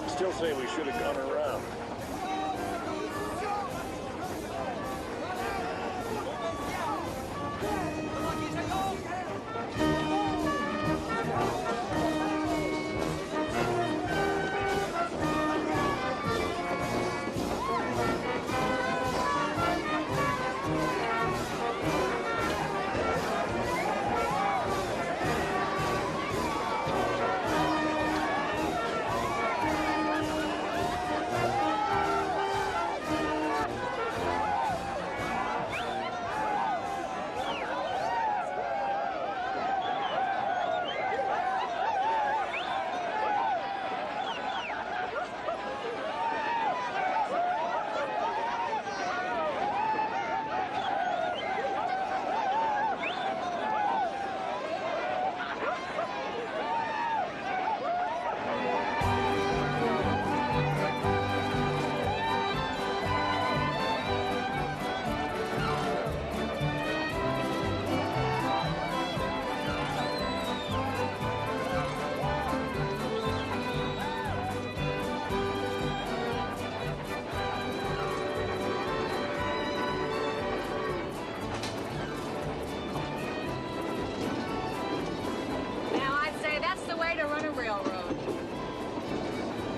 Speaker 2: Still say we should have gone around.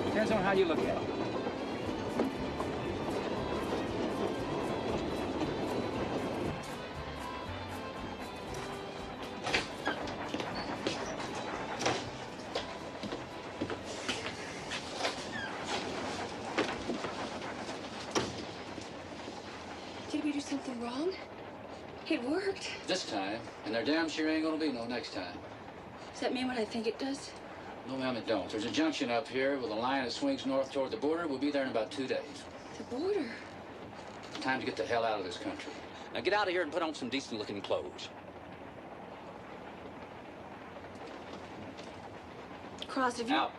Speaker 6: Depends on how you look at it.
Speaker 9: Did we do something wrong? It worked.
Speaker 6: This time, and there damn sure ain't gonna be no next time.
Speaker 9: Does that mean what I think it does?
Speaker 6: No, ma'am, it don't. There's a junction up here with a line that swings north toward the border. We'll be there in about 2 days.
Speaker 9: The border?
Speaker 6: Time to get the hell out of this country. Now get out of here and put on some decent-looking clothes.
Speaker 9: Cross, have you...
Speaker 6: Out.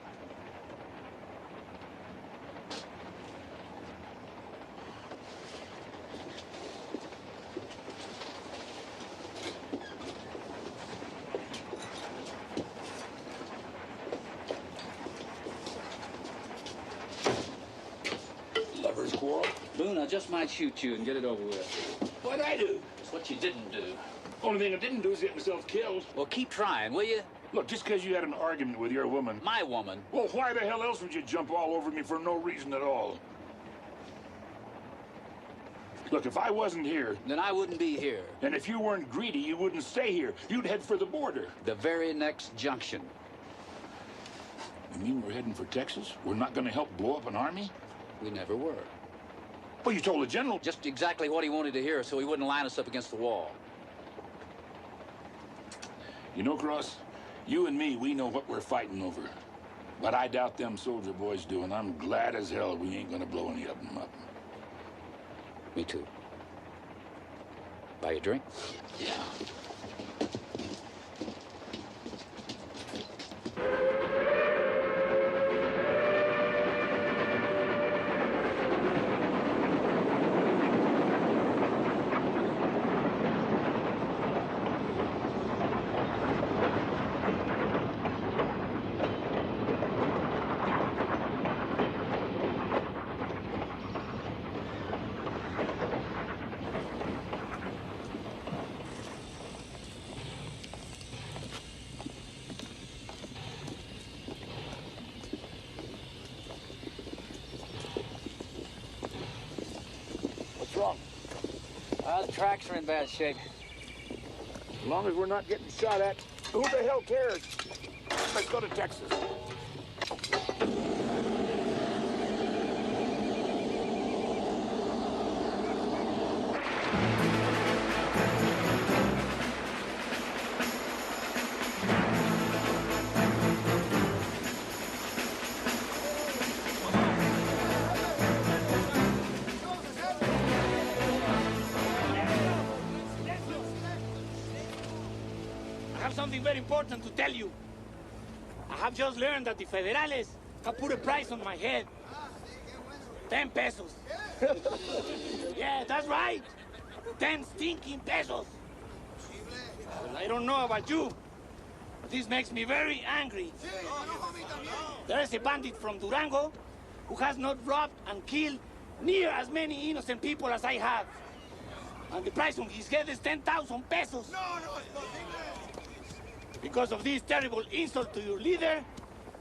Speaker 2: Lovers quarrel?
Speaker 6: Boone, I just might shoot you and get it over with.
Speaker 2: What'd I do?
Speaker 6: It's what you didn't do.
Speaker 2: Only thing I didn't do is get myself killed.
Speaker 6: Well, keep trying, will you?
Speaker 2: Look, just because you had an argument with your woman...
Speaker 6: My woman?
Speaker 2: Well, why the hell else would you jump all over me for no reason at all? Look, if I wasn't here...
Speaker 6: Then I wouldn't be here.
Speaker 2: And if you weren't greedy, you wouldn't stay here. You'd head for the border.
Speaker 6: The very next junction.
Speaker 2: You mean we're heading for Texas? We're not going to help blow up an army?
Speaker 6: We never were.
Speaker 2: Well, you told the general...
Speaker 6: Just exactly what he wanted to hear so he wouldn't line us up against the wall.
Speaker 2: You know, Cross, you and me, we know what we're fighting over. But I doubt them soldier boys do, and I'm glad as hell we ain't gonna blow any of them up.
Speaker 6: Me too. Buy you a drink?
Speaker 2: Yeah. Wrong.
Speaker 6: The tracks are in bad shape.
Speaker 2: As long as we're not getting shot at, who the hell cares? Let's go to Texas.
Speaker 11: I have something very important to tell you. I have just learned that the Federales have put a price on my head. 10 pesos. Yeah, that's right. 10 stinking pesos. Well, I don't know about you, but this makes me very angry. There is a bandit from Durango who has not robbed and killed near as many innocent people as I have. And the price on his head is 10,000 pesos. Because of this terrible insult to your leader,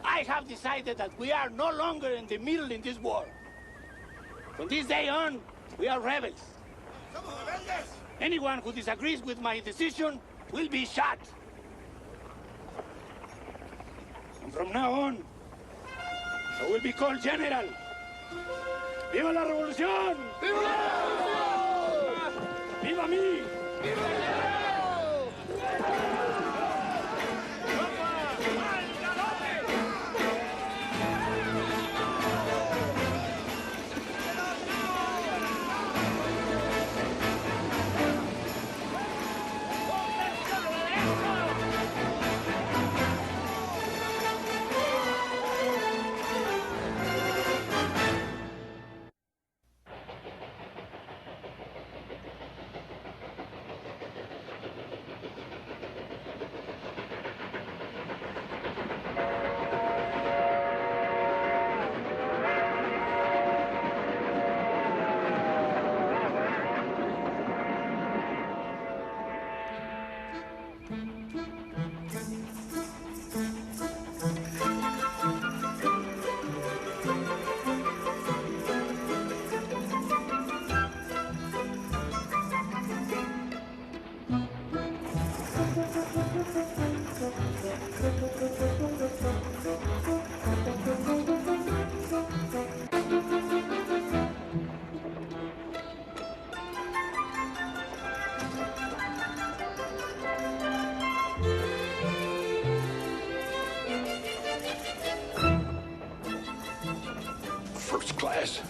Speaker 11: I have decided that we are no longer in the middle in this war. From this day on, we are rebels. Anyone who disagrees with my decision will be shot. And from now on, I will be called General. ¡Viva la revolución! ¡Viva la revolución! ¡Viva mí! ¡Viva el
Speaker 2: First class.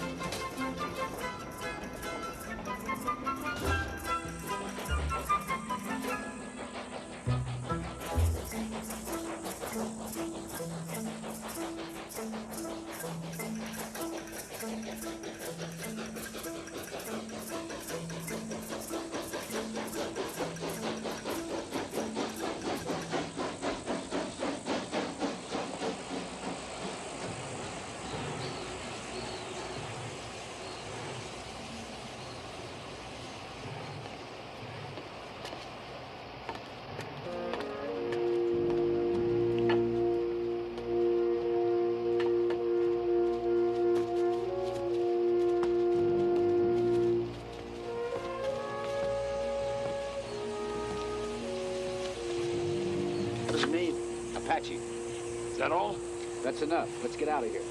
Speaker 6: What does it mean? Apache.
Speaker 2: Is that all?
Speaker 6: That's enough. Let's get out of here.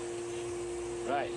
Speaker 2: Right.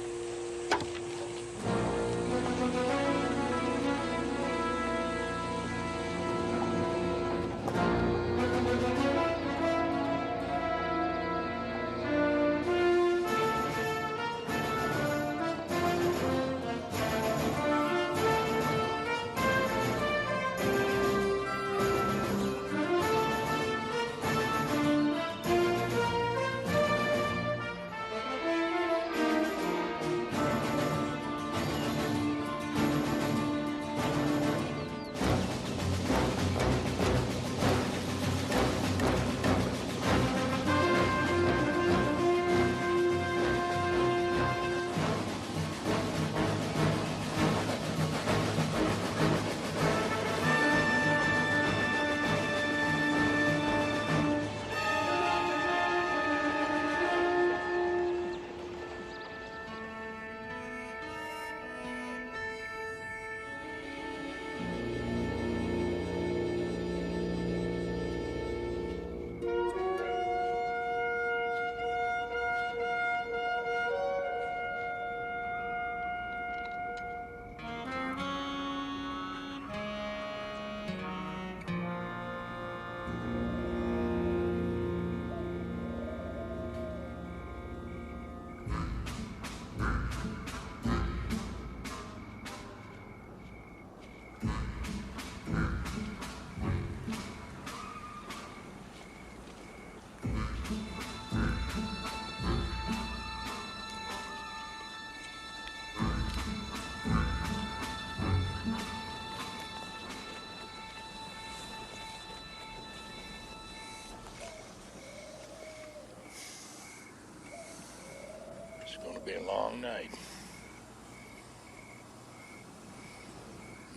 Speaker 2: It'll be a long night.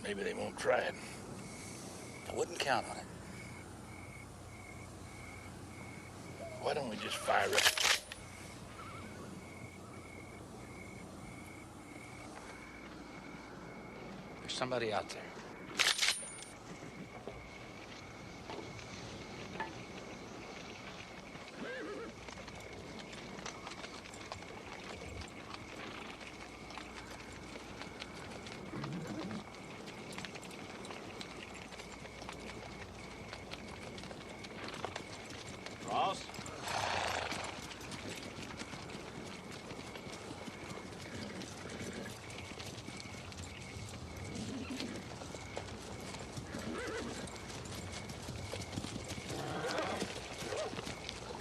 Speaker 2: Maybe they won't try it.
Speaker 7: I wouldn't count on it.
Speaker 2: Why don't we just fire it?
Speaker 7: There's somebody out there.
Speaker 14: Ross?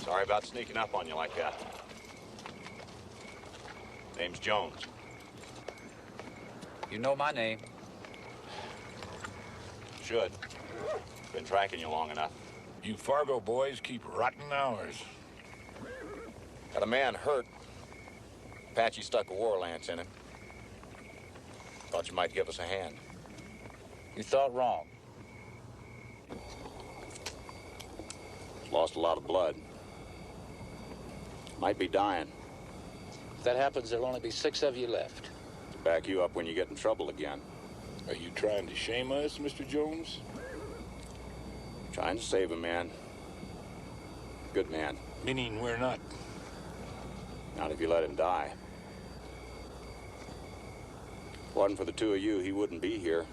Speaker 14: Sorry about sneaking up on you like that. Name's Jones.
Speaker 7: You know my name.
Speaker 14: Should. Been tracking you long enough.
Speaker 2: You Fargo boys keep rotting hours.
Speaker 14: Got a man hurt. Apache stuck a war lance in him. Thought you might give us a hand.
Speaker 7: You thought wrong.
Speaker 14: Lost a lot of blood. Might be dying.
Speaker 7: If that happens, there'll only be 6 of you left.
Speaker 14: To back you up when you get in trouble again.
Speaker 2: Are you trying to shame us, Mr. Jones?
Speaker 14: Trying to save a man. Good man.
Speaker 2: Meaning we're not.
Speaker 14: Not if you let him die. If it wasn't for the 2 of you, he wouldn't be here.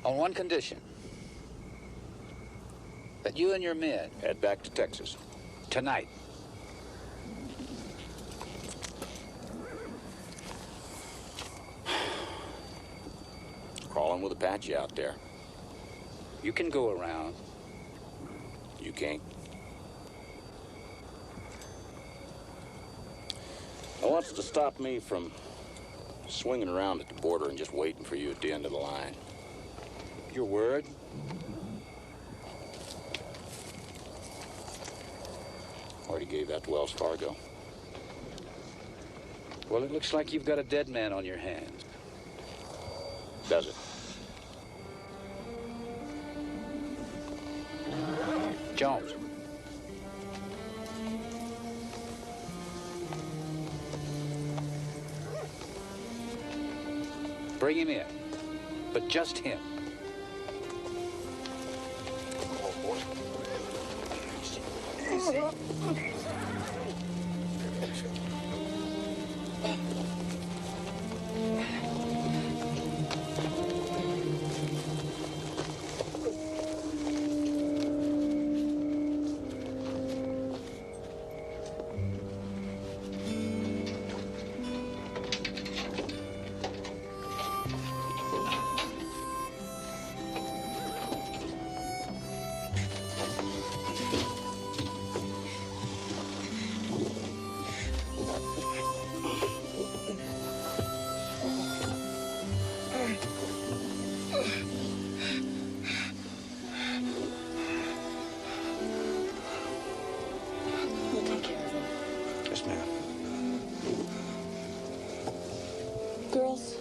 Speaker 7: On one condition. That you and your men
Speaker 14: head back to Texas.
Speaker 7: Tonight.
Speaker 14: Crawling with Apache out there.
Speaker 7: You can go around.
Speaker 14: You can't. Now, what's to stop me from swinging around at the border and just waiting for you at the end of the line?
Speaker 7: Your word?
Speaker 14: Already gave that to Wells Fargo.
Speaker 7: Well, it looks like you've got a dead man on your hands.
Speaker 14: Does it?
Speaker 7: Jones. Bring him in. But just him.
Speaker 4: Easy.
Speaker 9: Girls.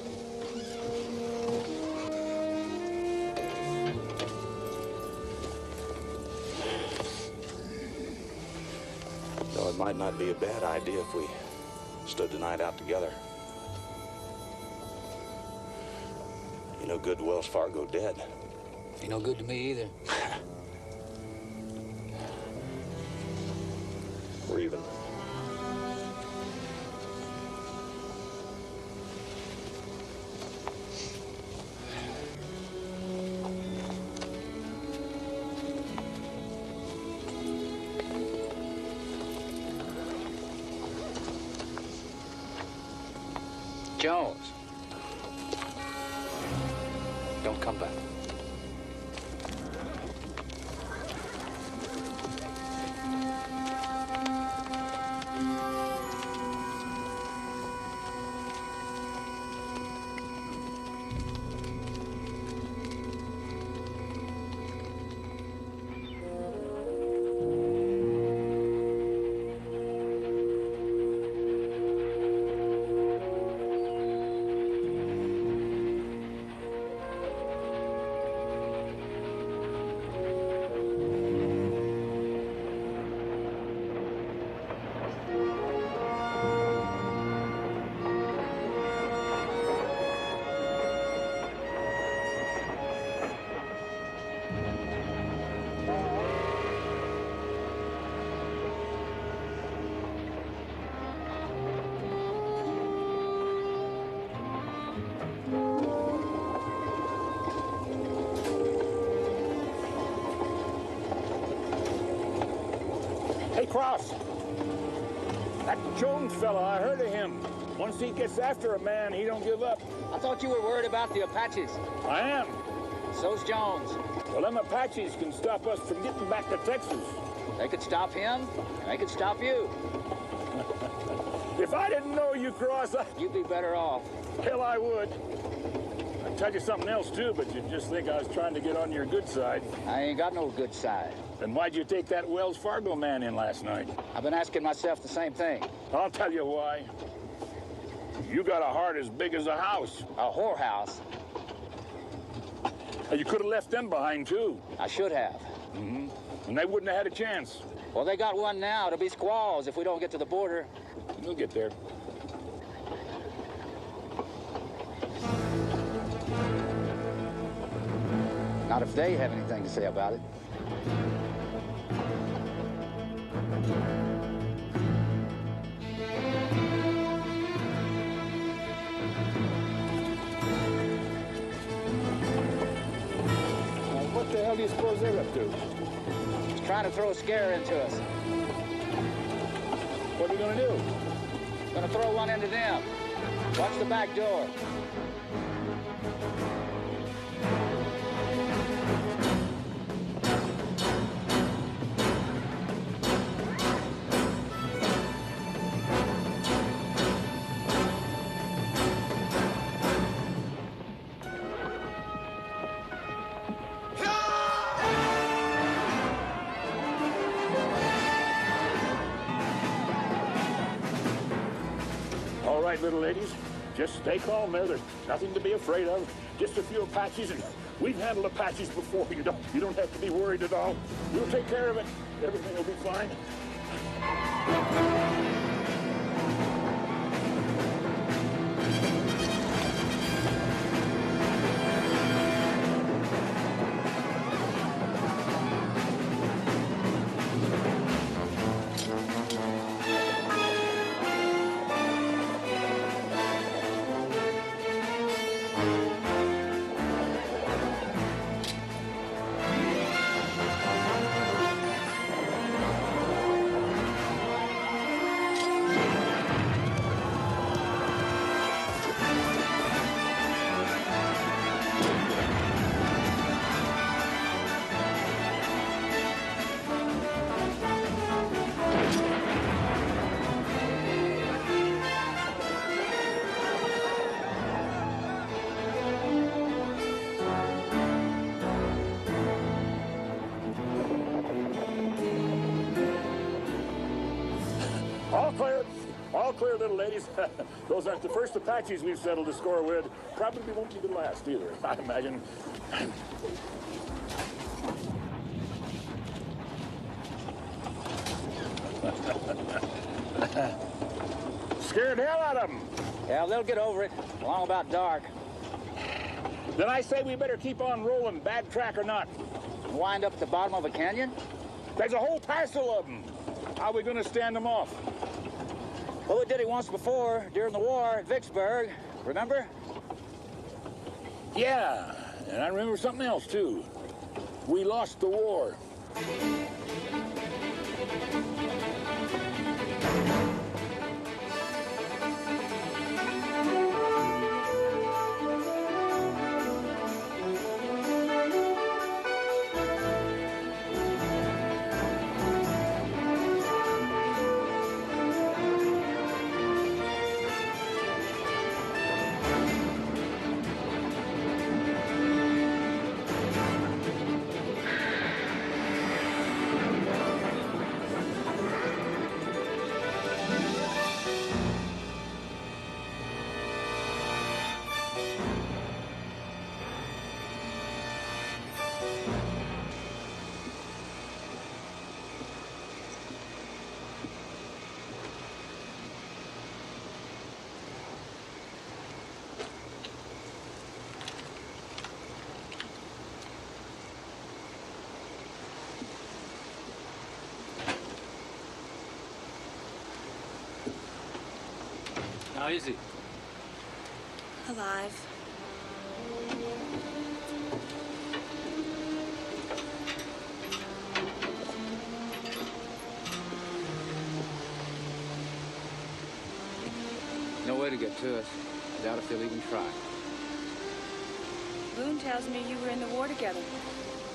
Speaker 14: Though it might not be a bad idea if we stood the night out together. You no good to Wells Fargo dead.
Speaker 7: Ain't no good to me either.
Speaker 14: We're even.
Speaker 7: Jones. Don't come back.
Speaker 2: Cross. That Jones fella, I heard of him. Once he gets after a man, he don't give up.
Speaker 6: I thought you were worried about the Apaches.
Speaker 2: I am.
Speaker 6: So's Jones.
Speaker 2: Well, them Apaches can stop us from getting back to Texas.
Speaker 6: They could stop him, and they could stop you.
Speaker 2: If I didn't know you, Cross,
Speaker 6: You'd be better off.
Speaker 2: Hell, I would. I'd tell you something else, too, but you'd just think I was trying to get on your good side.
Speaker 6: I ain't got no good side.
Speaker 2: Then why'd you take that Wells Fargo man in last night?
Speaker 6: I've been asking myself the same thing.
Speaker 2: I'll tell you why. You got a heart as big as a house.
Speaker 6: A whorehouse?
Speaker 2: You could have left them behind, too.
Speaker 6: I should have.
Speaker 2: Mm-hmm. And they wouldn't have had a chance.
Speaker 6: Well, they got one now. It'll be squalls if we don't get to the border.
Speaker 2: We'll get there.
Speaker 6: Not if they have anything to say about it.
Speaker 2: What the hell do you suppose they're up to?
Speaker 6: He's trying to throw a scare into us.
Speaker 2: What are we gonna do?
Speaker 6: Gonna throw one into them. Watch the back door.
Speaker 2: All right, little ladies, just stay calm there. There's nothing to be afraid of. Just a few Apaches, and we've handled Apaches before. You don't have to be worried at all. We'll take care of it. Everything will be fine. All clear, little ladies. Those aren't the first Apaches we've settled a score with. Probably won't be the last either, I imagine. Scared hell out of them.
Speaker 6: Yeah, they'll get over it. Along about dark.
Speaker 2: Then I say we better keep on rolling, bad track or not.
Speaker 6: Wind up at the bottom of a canyon?
Speaker 2: There's a whole parcel of them. How are we going to stand them off?
Speaker 6: Well, we did it once before, during the war at Vicksburg. Remember?
Speaker 2: Yeah, and I remember something else, too. We lost the war.
Speaker 15: How is he?
Speaker 9: Alive.
Speaker 6: no way to get to us. I doubt if they'll even try.
Speaker 9: Boone tells me you were in the war together.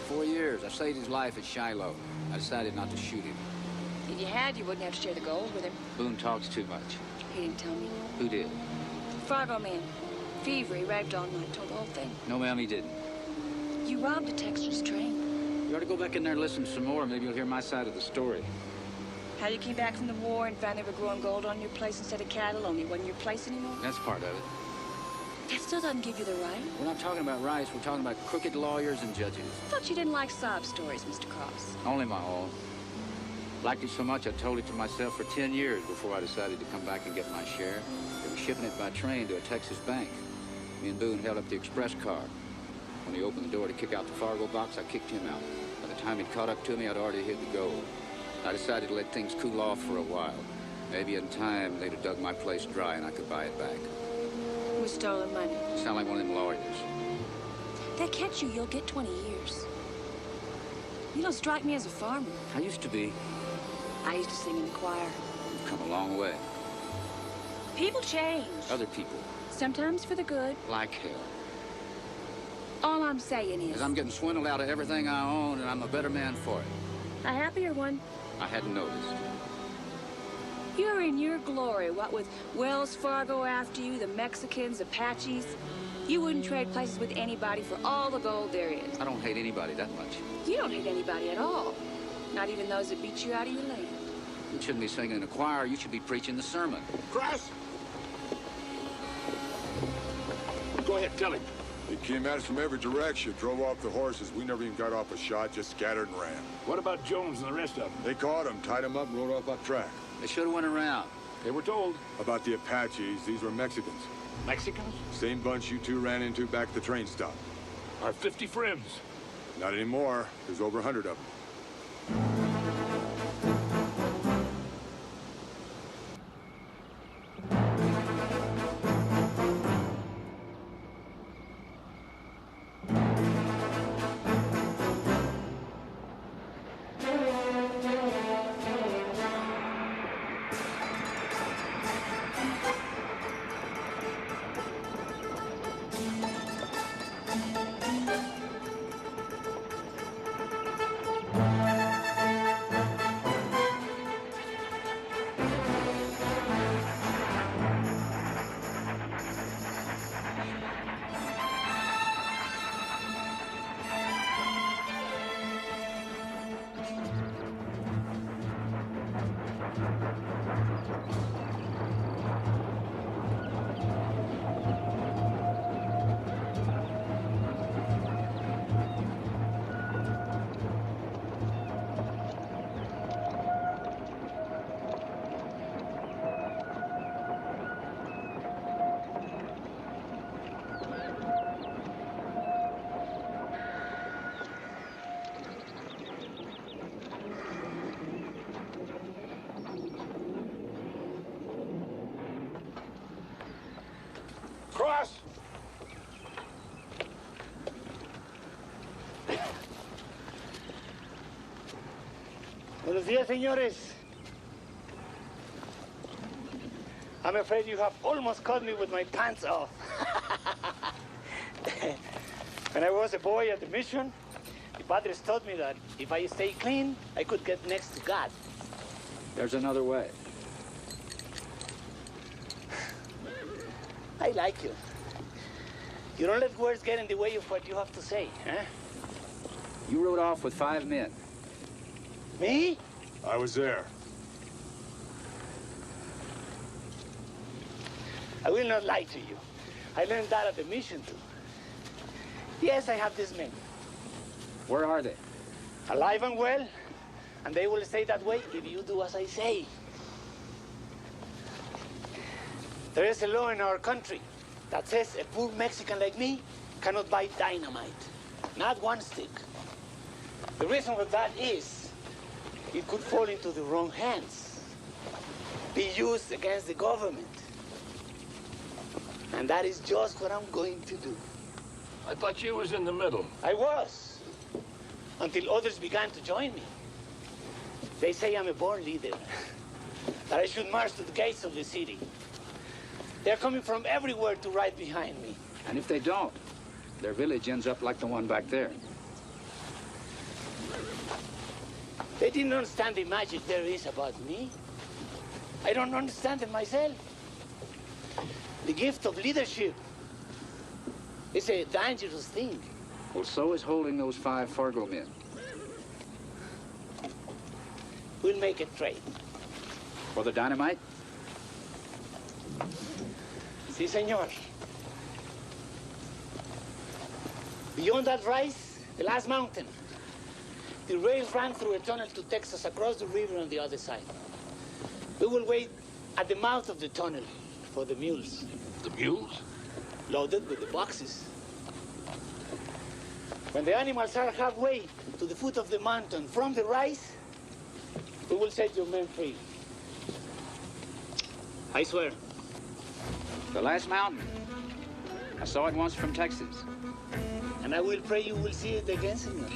Speaker 6: 4 years. I saved his life at Shiloh. I decided not to shoot him.
Speaker 9: If you had, you wouldn't have to share the gold with him.
Speaker 6: Boone talks too much.
Speaker 9: He didn't tell me.
Speaker 6: Who did?
Speaker 9: Fargo man. Fever, he raved all night, told the whole thing.
Speaker 6: No, ma'am, he didn't.
Speaker 9: You robbed a Texas train.
Speaker 6: You ought to go back in there and listen some more. Maybe you'll hear my side of the story.
Speaker 9: How you came back from the war and found they were growing gold on your place instead of cattle, only it wasn't your place anymore?
Speaker 6: That's part of it.
Speaker 9: That still doesn't give you the right.
Speaker 6: We're not talking about rights. We're talking about crooked lawyers and judges.
Speaker 9: I thought you didn't like sob stories, Mr. Cross.
Speaker 6: Only my all. Liked it so much I told it to myself for 10 years before I decided to come back and get my share. They were shipping it by train to a Texas bank. Me and Boone held up the express car. When he opened the door to kick out the Fargo box, I kicked him out. By the time he'd caught up to me, I'd already hid the gold. I decided to let things cool off for a while. Maybe in time, they'd have dug my place dry and I could buy it back.
Speaker 9: We stole the money.
Speaker 6: You sound like one of them lawyers.
Speaker 9: If they catch you, you'll get 20 years. You don't strike me as a farmer.
Speaker 6: I used to be.
Speaker 9: I used to sing in the choir.
Speaker 6: You've come a long way.
Speaker 9: People change.
Speaker 6: Other people.
Speaker 9: Sometimes for the good.
Speaker 6: Like hell.
Speaker 9: All I'm saying is...
Speaker 6: As I'm getting swindled out of everything I own, and I'm a better man for it.
Speaker 9: A happier one.
Speaker 6: I hadn't noticed.
Speaker 9: You're in your glory, what with Wells Fargo after you, the Mexicans, Apaches. You wouldn't trade places with anybody for all the gold there is.
Speaker 6: I don't hate anybody that much.
Speaker 9: You don't hate anybody at all. Not even those that beat you out of your land.
Speaker 6: You shouldn't be singing in a choir. You should be preaching the sermon.
Speaker 2: Cross! Go ahead, tell him.
Speaker 15: They came at us from every direction, drove off the horses. We never even got off a shot, just scattered and ran.
Speaker 2: What about Jones and the rest of them?
Speaker 15: They caught him, tied him up, and rode off track.
Speaker 6: They should have went around.
Speaker 2: They were told.
Speaker 15: About the Apaches, these were Mexicans.
Speaker 2: Mexicans?
Speaker 15: Same bunch you two ran into back at the train stop.
Speaker 2: Our 50 friends.
Speaker 15: Not anymore. There's over 100 of them.
Speaker 2: Cross!
Speaker 11: Buenos días, señores. I'm afraid you have almost caught me with my pants off. When I was a boy at the mission, the padres taught me that if I stay clean, I could get next to God.
Speaker 6: There's another way.
Speaker 11: I like you. You don't let words get in the way of what you have to say, huh?
Speaker 6: You rode off with 5 men.
Speaker 11: Me?
Speaker 15: I was there.
Speaker 11: I will not lie to you. I learned that at the mission, too. Yes, I have these men.
Speaker 6: Where are they?
Speaker 11: Alive and well, and they will stay that way if you do as I say. There is a law in our country that says a poor Mexican like me cannot buy dynamite. Not one stick. The reason for that is it could fall into the wrong hands, be used against the government. And that is just what I'm going to do.
Speaker 2: I thought you was in the middle.
Speaker 11: I was, until others began to join me. They say I'm a born leader, that I should march to the gates of the city. They're coming from everywhere to ride behind me.
Speaker 6: And if they don't, their village ends up like the one back there.
Speaker 11: They didn't understand the magic there is about me. I don't understand it myself. The gift of leadership is a dangerous thing.
Speaker 6: Well, so is holding those 5 Fargo men.
Speaker 11: We'll make a trade.
Speaker 6: For the dynamite?
Speaker 11: Si, senor. Beyond that rise, the last mountain, the rails ran through a tunnel to Texas across the river on the other side. We will wait at the mouth of the tunnel for the mules.
Speaker 2: The mules?
Speaker 11: Loaded with the boxes. When the animals are halfway to the foot of the mountain from the rise, we will set your men free. I swear.
Speaker 6: The last mountain. I saw it once from Texas.
Speaker 11: And I will pray you will see it again, senor.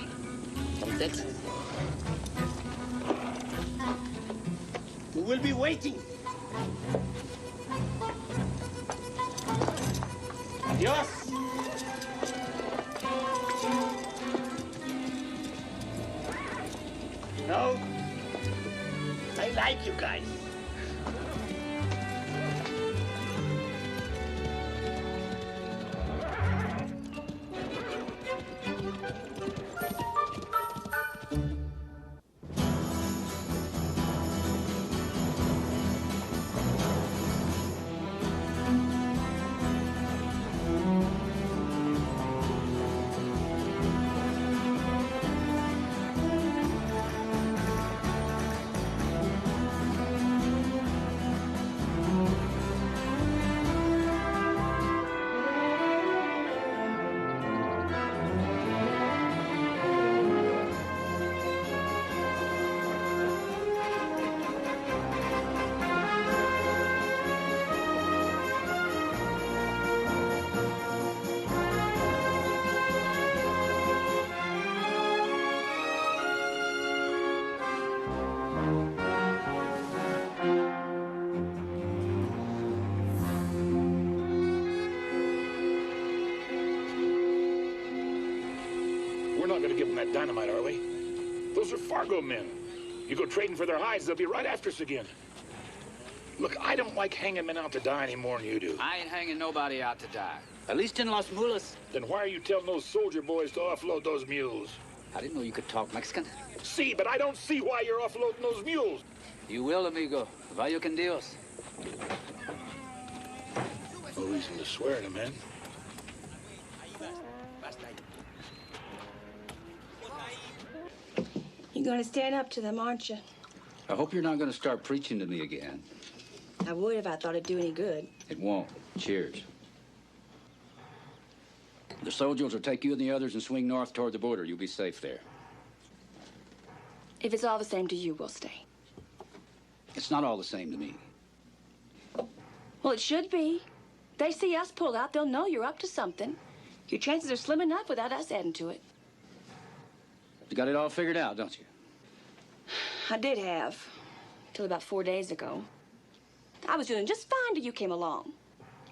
Speaker 11: From Texas. We will be waiting. Adios. No. I like you guys.
Speaker 2: We're not gonna give them that dynamite, are we? Those are Fargo men. You go trading for their hides, they'll be right after us again. Look, I don't like hanging men out to die any more than you do.
Speaker 6: I ain't hanging nobody out to die. At least in Las Mulas.
Speaker 2: Then why are you telling those soldier boys to offload those mules?
Speaker 6: I didn't know you could talk Mexican.
Speaker 2: See, but I don't see why you're offloading those mules.
Speaker 6: You will, amigo. Vaya con Dios.
Speaker 2: No reason to swear at a man.
Speaker 9: You're gonna stand up to them, aren't you?
Speaker 6: I hope you're not going to start preaching to me again.
Speaker 9: I would if I thought it'd do any good.
Speaker 6: It won't. Cheers. The soldiers will take you and the others and swing north toward the border. You'll be safe there.
Speaker 9: If it's all the same to you, we'll stay.
Speaker 6: It's not all the same to me.
Speaker 9: Well, it should be. They see us pull out, they'll know you're up to something. Your chances are slim enough without us adding to it.
Speaker 6: You got it all figured out, don't you?
Speaker 9: I did have, till about 4 days ago. I was doing just fine till you came along.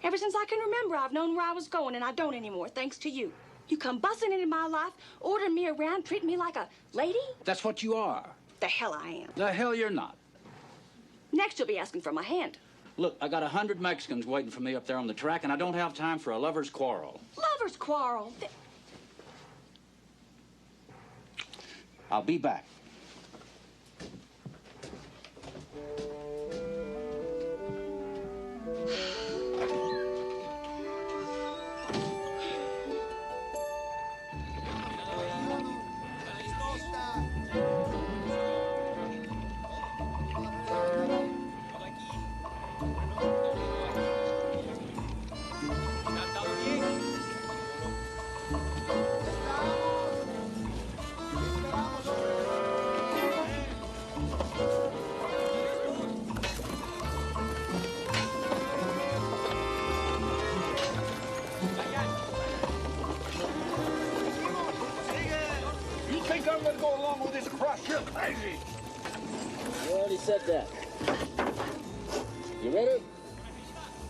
Speaker 9: Ever since I can remember, I've known where I was going, and I don't anymore, thanks to you. You come busting into my life, ordering me around, treating me like a lady?
Speaker 6: That's what you are.
Speaker 9: The hell I am.
Speaker 6: The hell you're not.
Speaker 9: Next, you'll be asking for my hand.
Speaker 6: Look, I got 100 Mexicans waiting for me up there on the track, and I don't have time for a lover's quarrel.
Speaker 9: Lover's quarrel?
Speaker 6: I'll be back.
Speaker 2: I'm gonna go along with this cross. You're crazy.
Speaker 3: You already said that. You ready?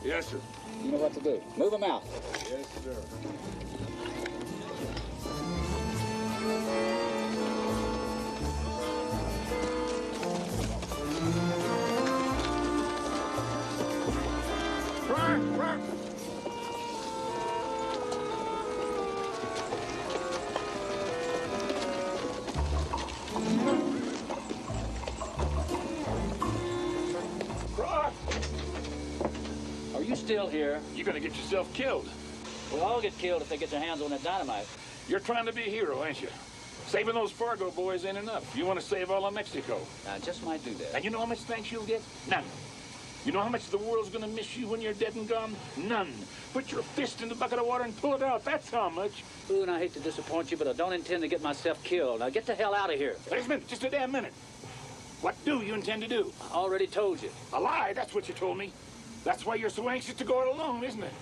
Speaker 2: Yes, sir.
Speaker 6: You know what to do. Move them out.
Speaker 15: Yes, sir.
Speaker 2: Run, run. Cross!
Speaker 6: Are you still here?
Speaker 2: You're gonna get yourself killed.
Speaker 6: We'll all get killed if they get their hands on that dynamite.
Speaker 2: You're trying to be a hero, ain't you? Saving those Fargo boys ain't enough. You want to save all of Mexico.
Speaker 6: I just might do that.
Speaker 2: And you know how much thanks you'll get? None. You know how much the world's gonna miss you when you're dead and gone? None. Put your fist in the bucket of water and pull it out. That's how much.
Speaker 6: Ooh, and I hate to disappoint you, but I don't intend to get myself killed. Now get the hell out of here.
Speaker 2: Wait a minute, just a damn minute. What do you intend to do?
Speaker 6: I already told you.
Speaker 2: A lie, that's what you told me. That's why you're so anxious to go it alone, isn't it?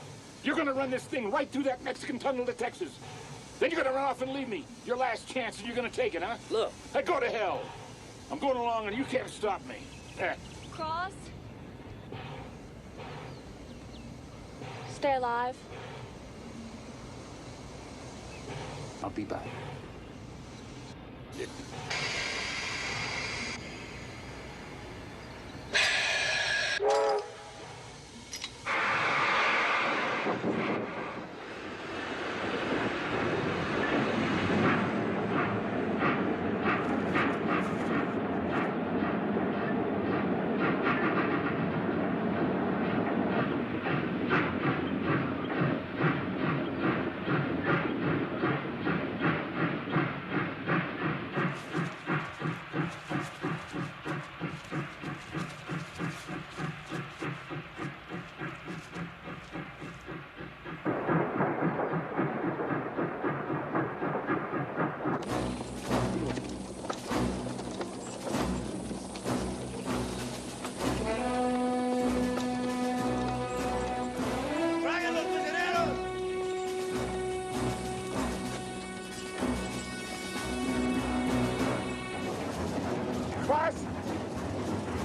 Speaker 2: You're gonna run this thing right through that Mexican tunnel to Texas. Then you're gonna run off and leave me. Your last chance, and you're gonna take it, huh?
Speaker 6: Look.
Speaker 2: Hey, go to hell. I'm going along, and you can't stop me.
Speaker 9: Cross? Stay alive.
Speaker 6: I'll be back.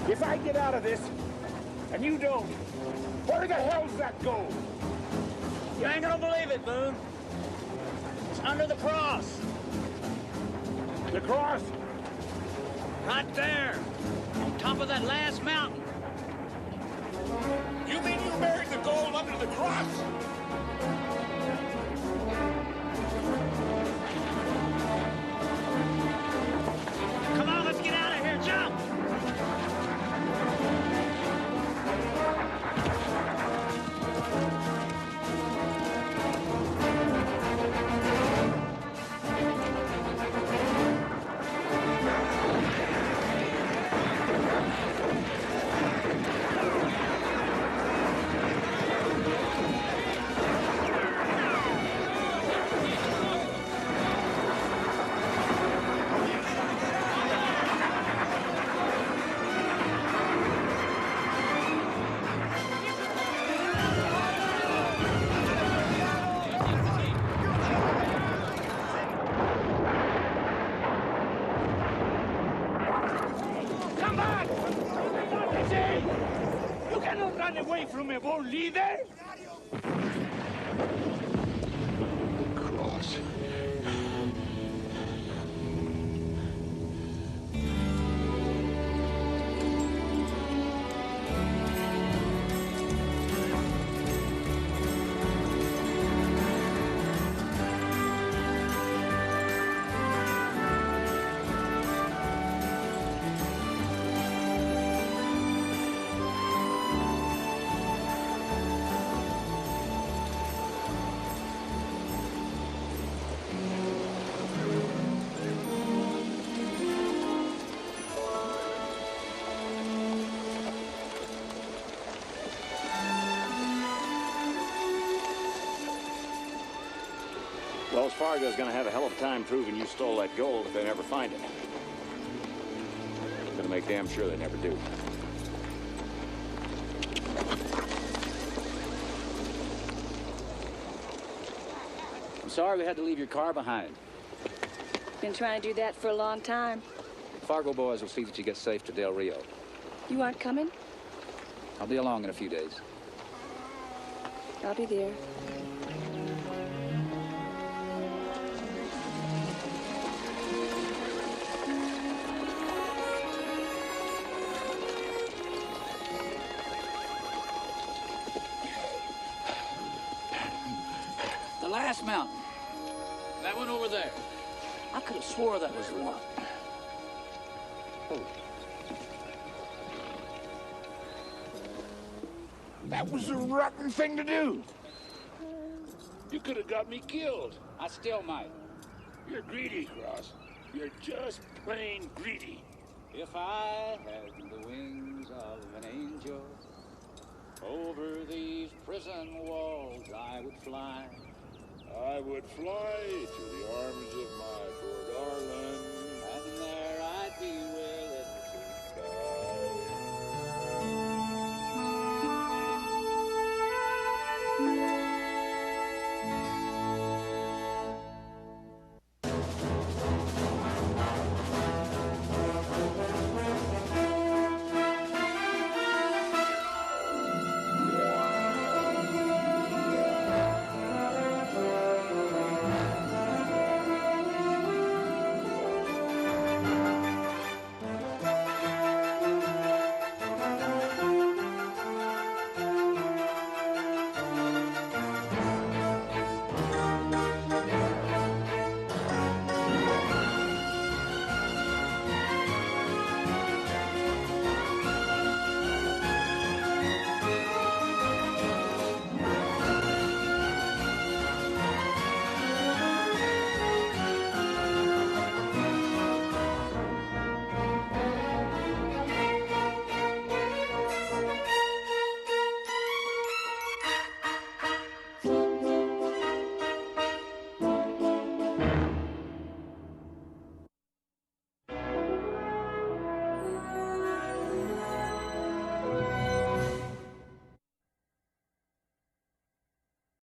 Speaker 2: If I get out of this, and you don't, where the hell's that gold?
Speaker 6: You ain't gonna believe it, Boone. It's under the cross.
Speaker 2: The cross?
Speaker 6: Right there, on top of that last mountain.
Speaker 2: You mean you buried the gold under the cross?
Speaker 6: Come on, let's get out of here. Jump!
Speaker 11: Away from a bold leader?
Speaker 2: Cross.
Speaker 14: Wells Fargo's gonna have a hell of a time proving you stole that gold if they never find it. Gonna make damn sure they never do.
Speaker 6: I'm sorry we had to leave your car behind.
Speaker 9: Been trying to do that for a long time.
Speaker 6: Fargo boys will see that you get safe to Del Rio.
Speaker 9: You aren't coming?
Speaker 6: I'll be along in a few days.
Speaker 9: I'll be there.
Speaker 6: The last mountain. That one over there. I could have swore that was the one.
Speaker 2: That was a rotten thing to do. You could have got me killed.
Speaker 6: I still might.
Speaker 2: You're greedy, Cross. You're just plain greedy.
Speaker 6: If I had the wings of an angel, over these prison walls I would fly.
Speaker 2: I would fly to the arms of my poor darling.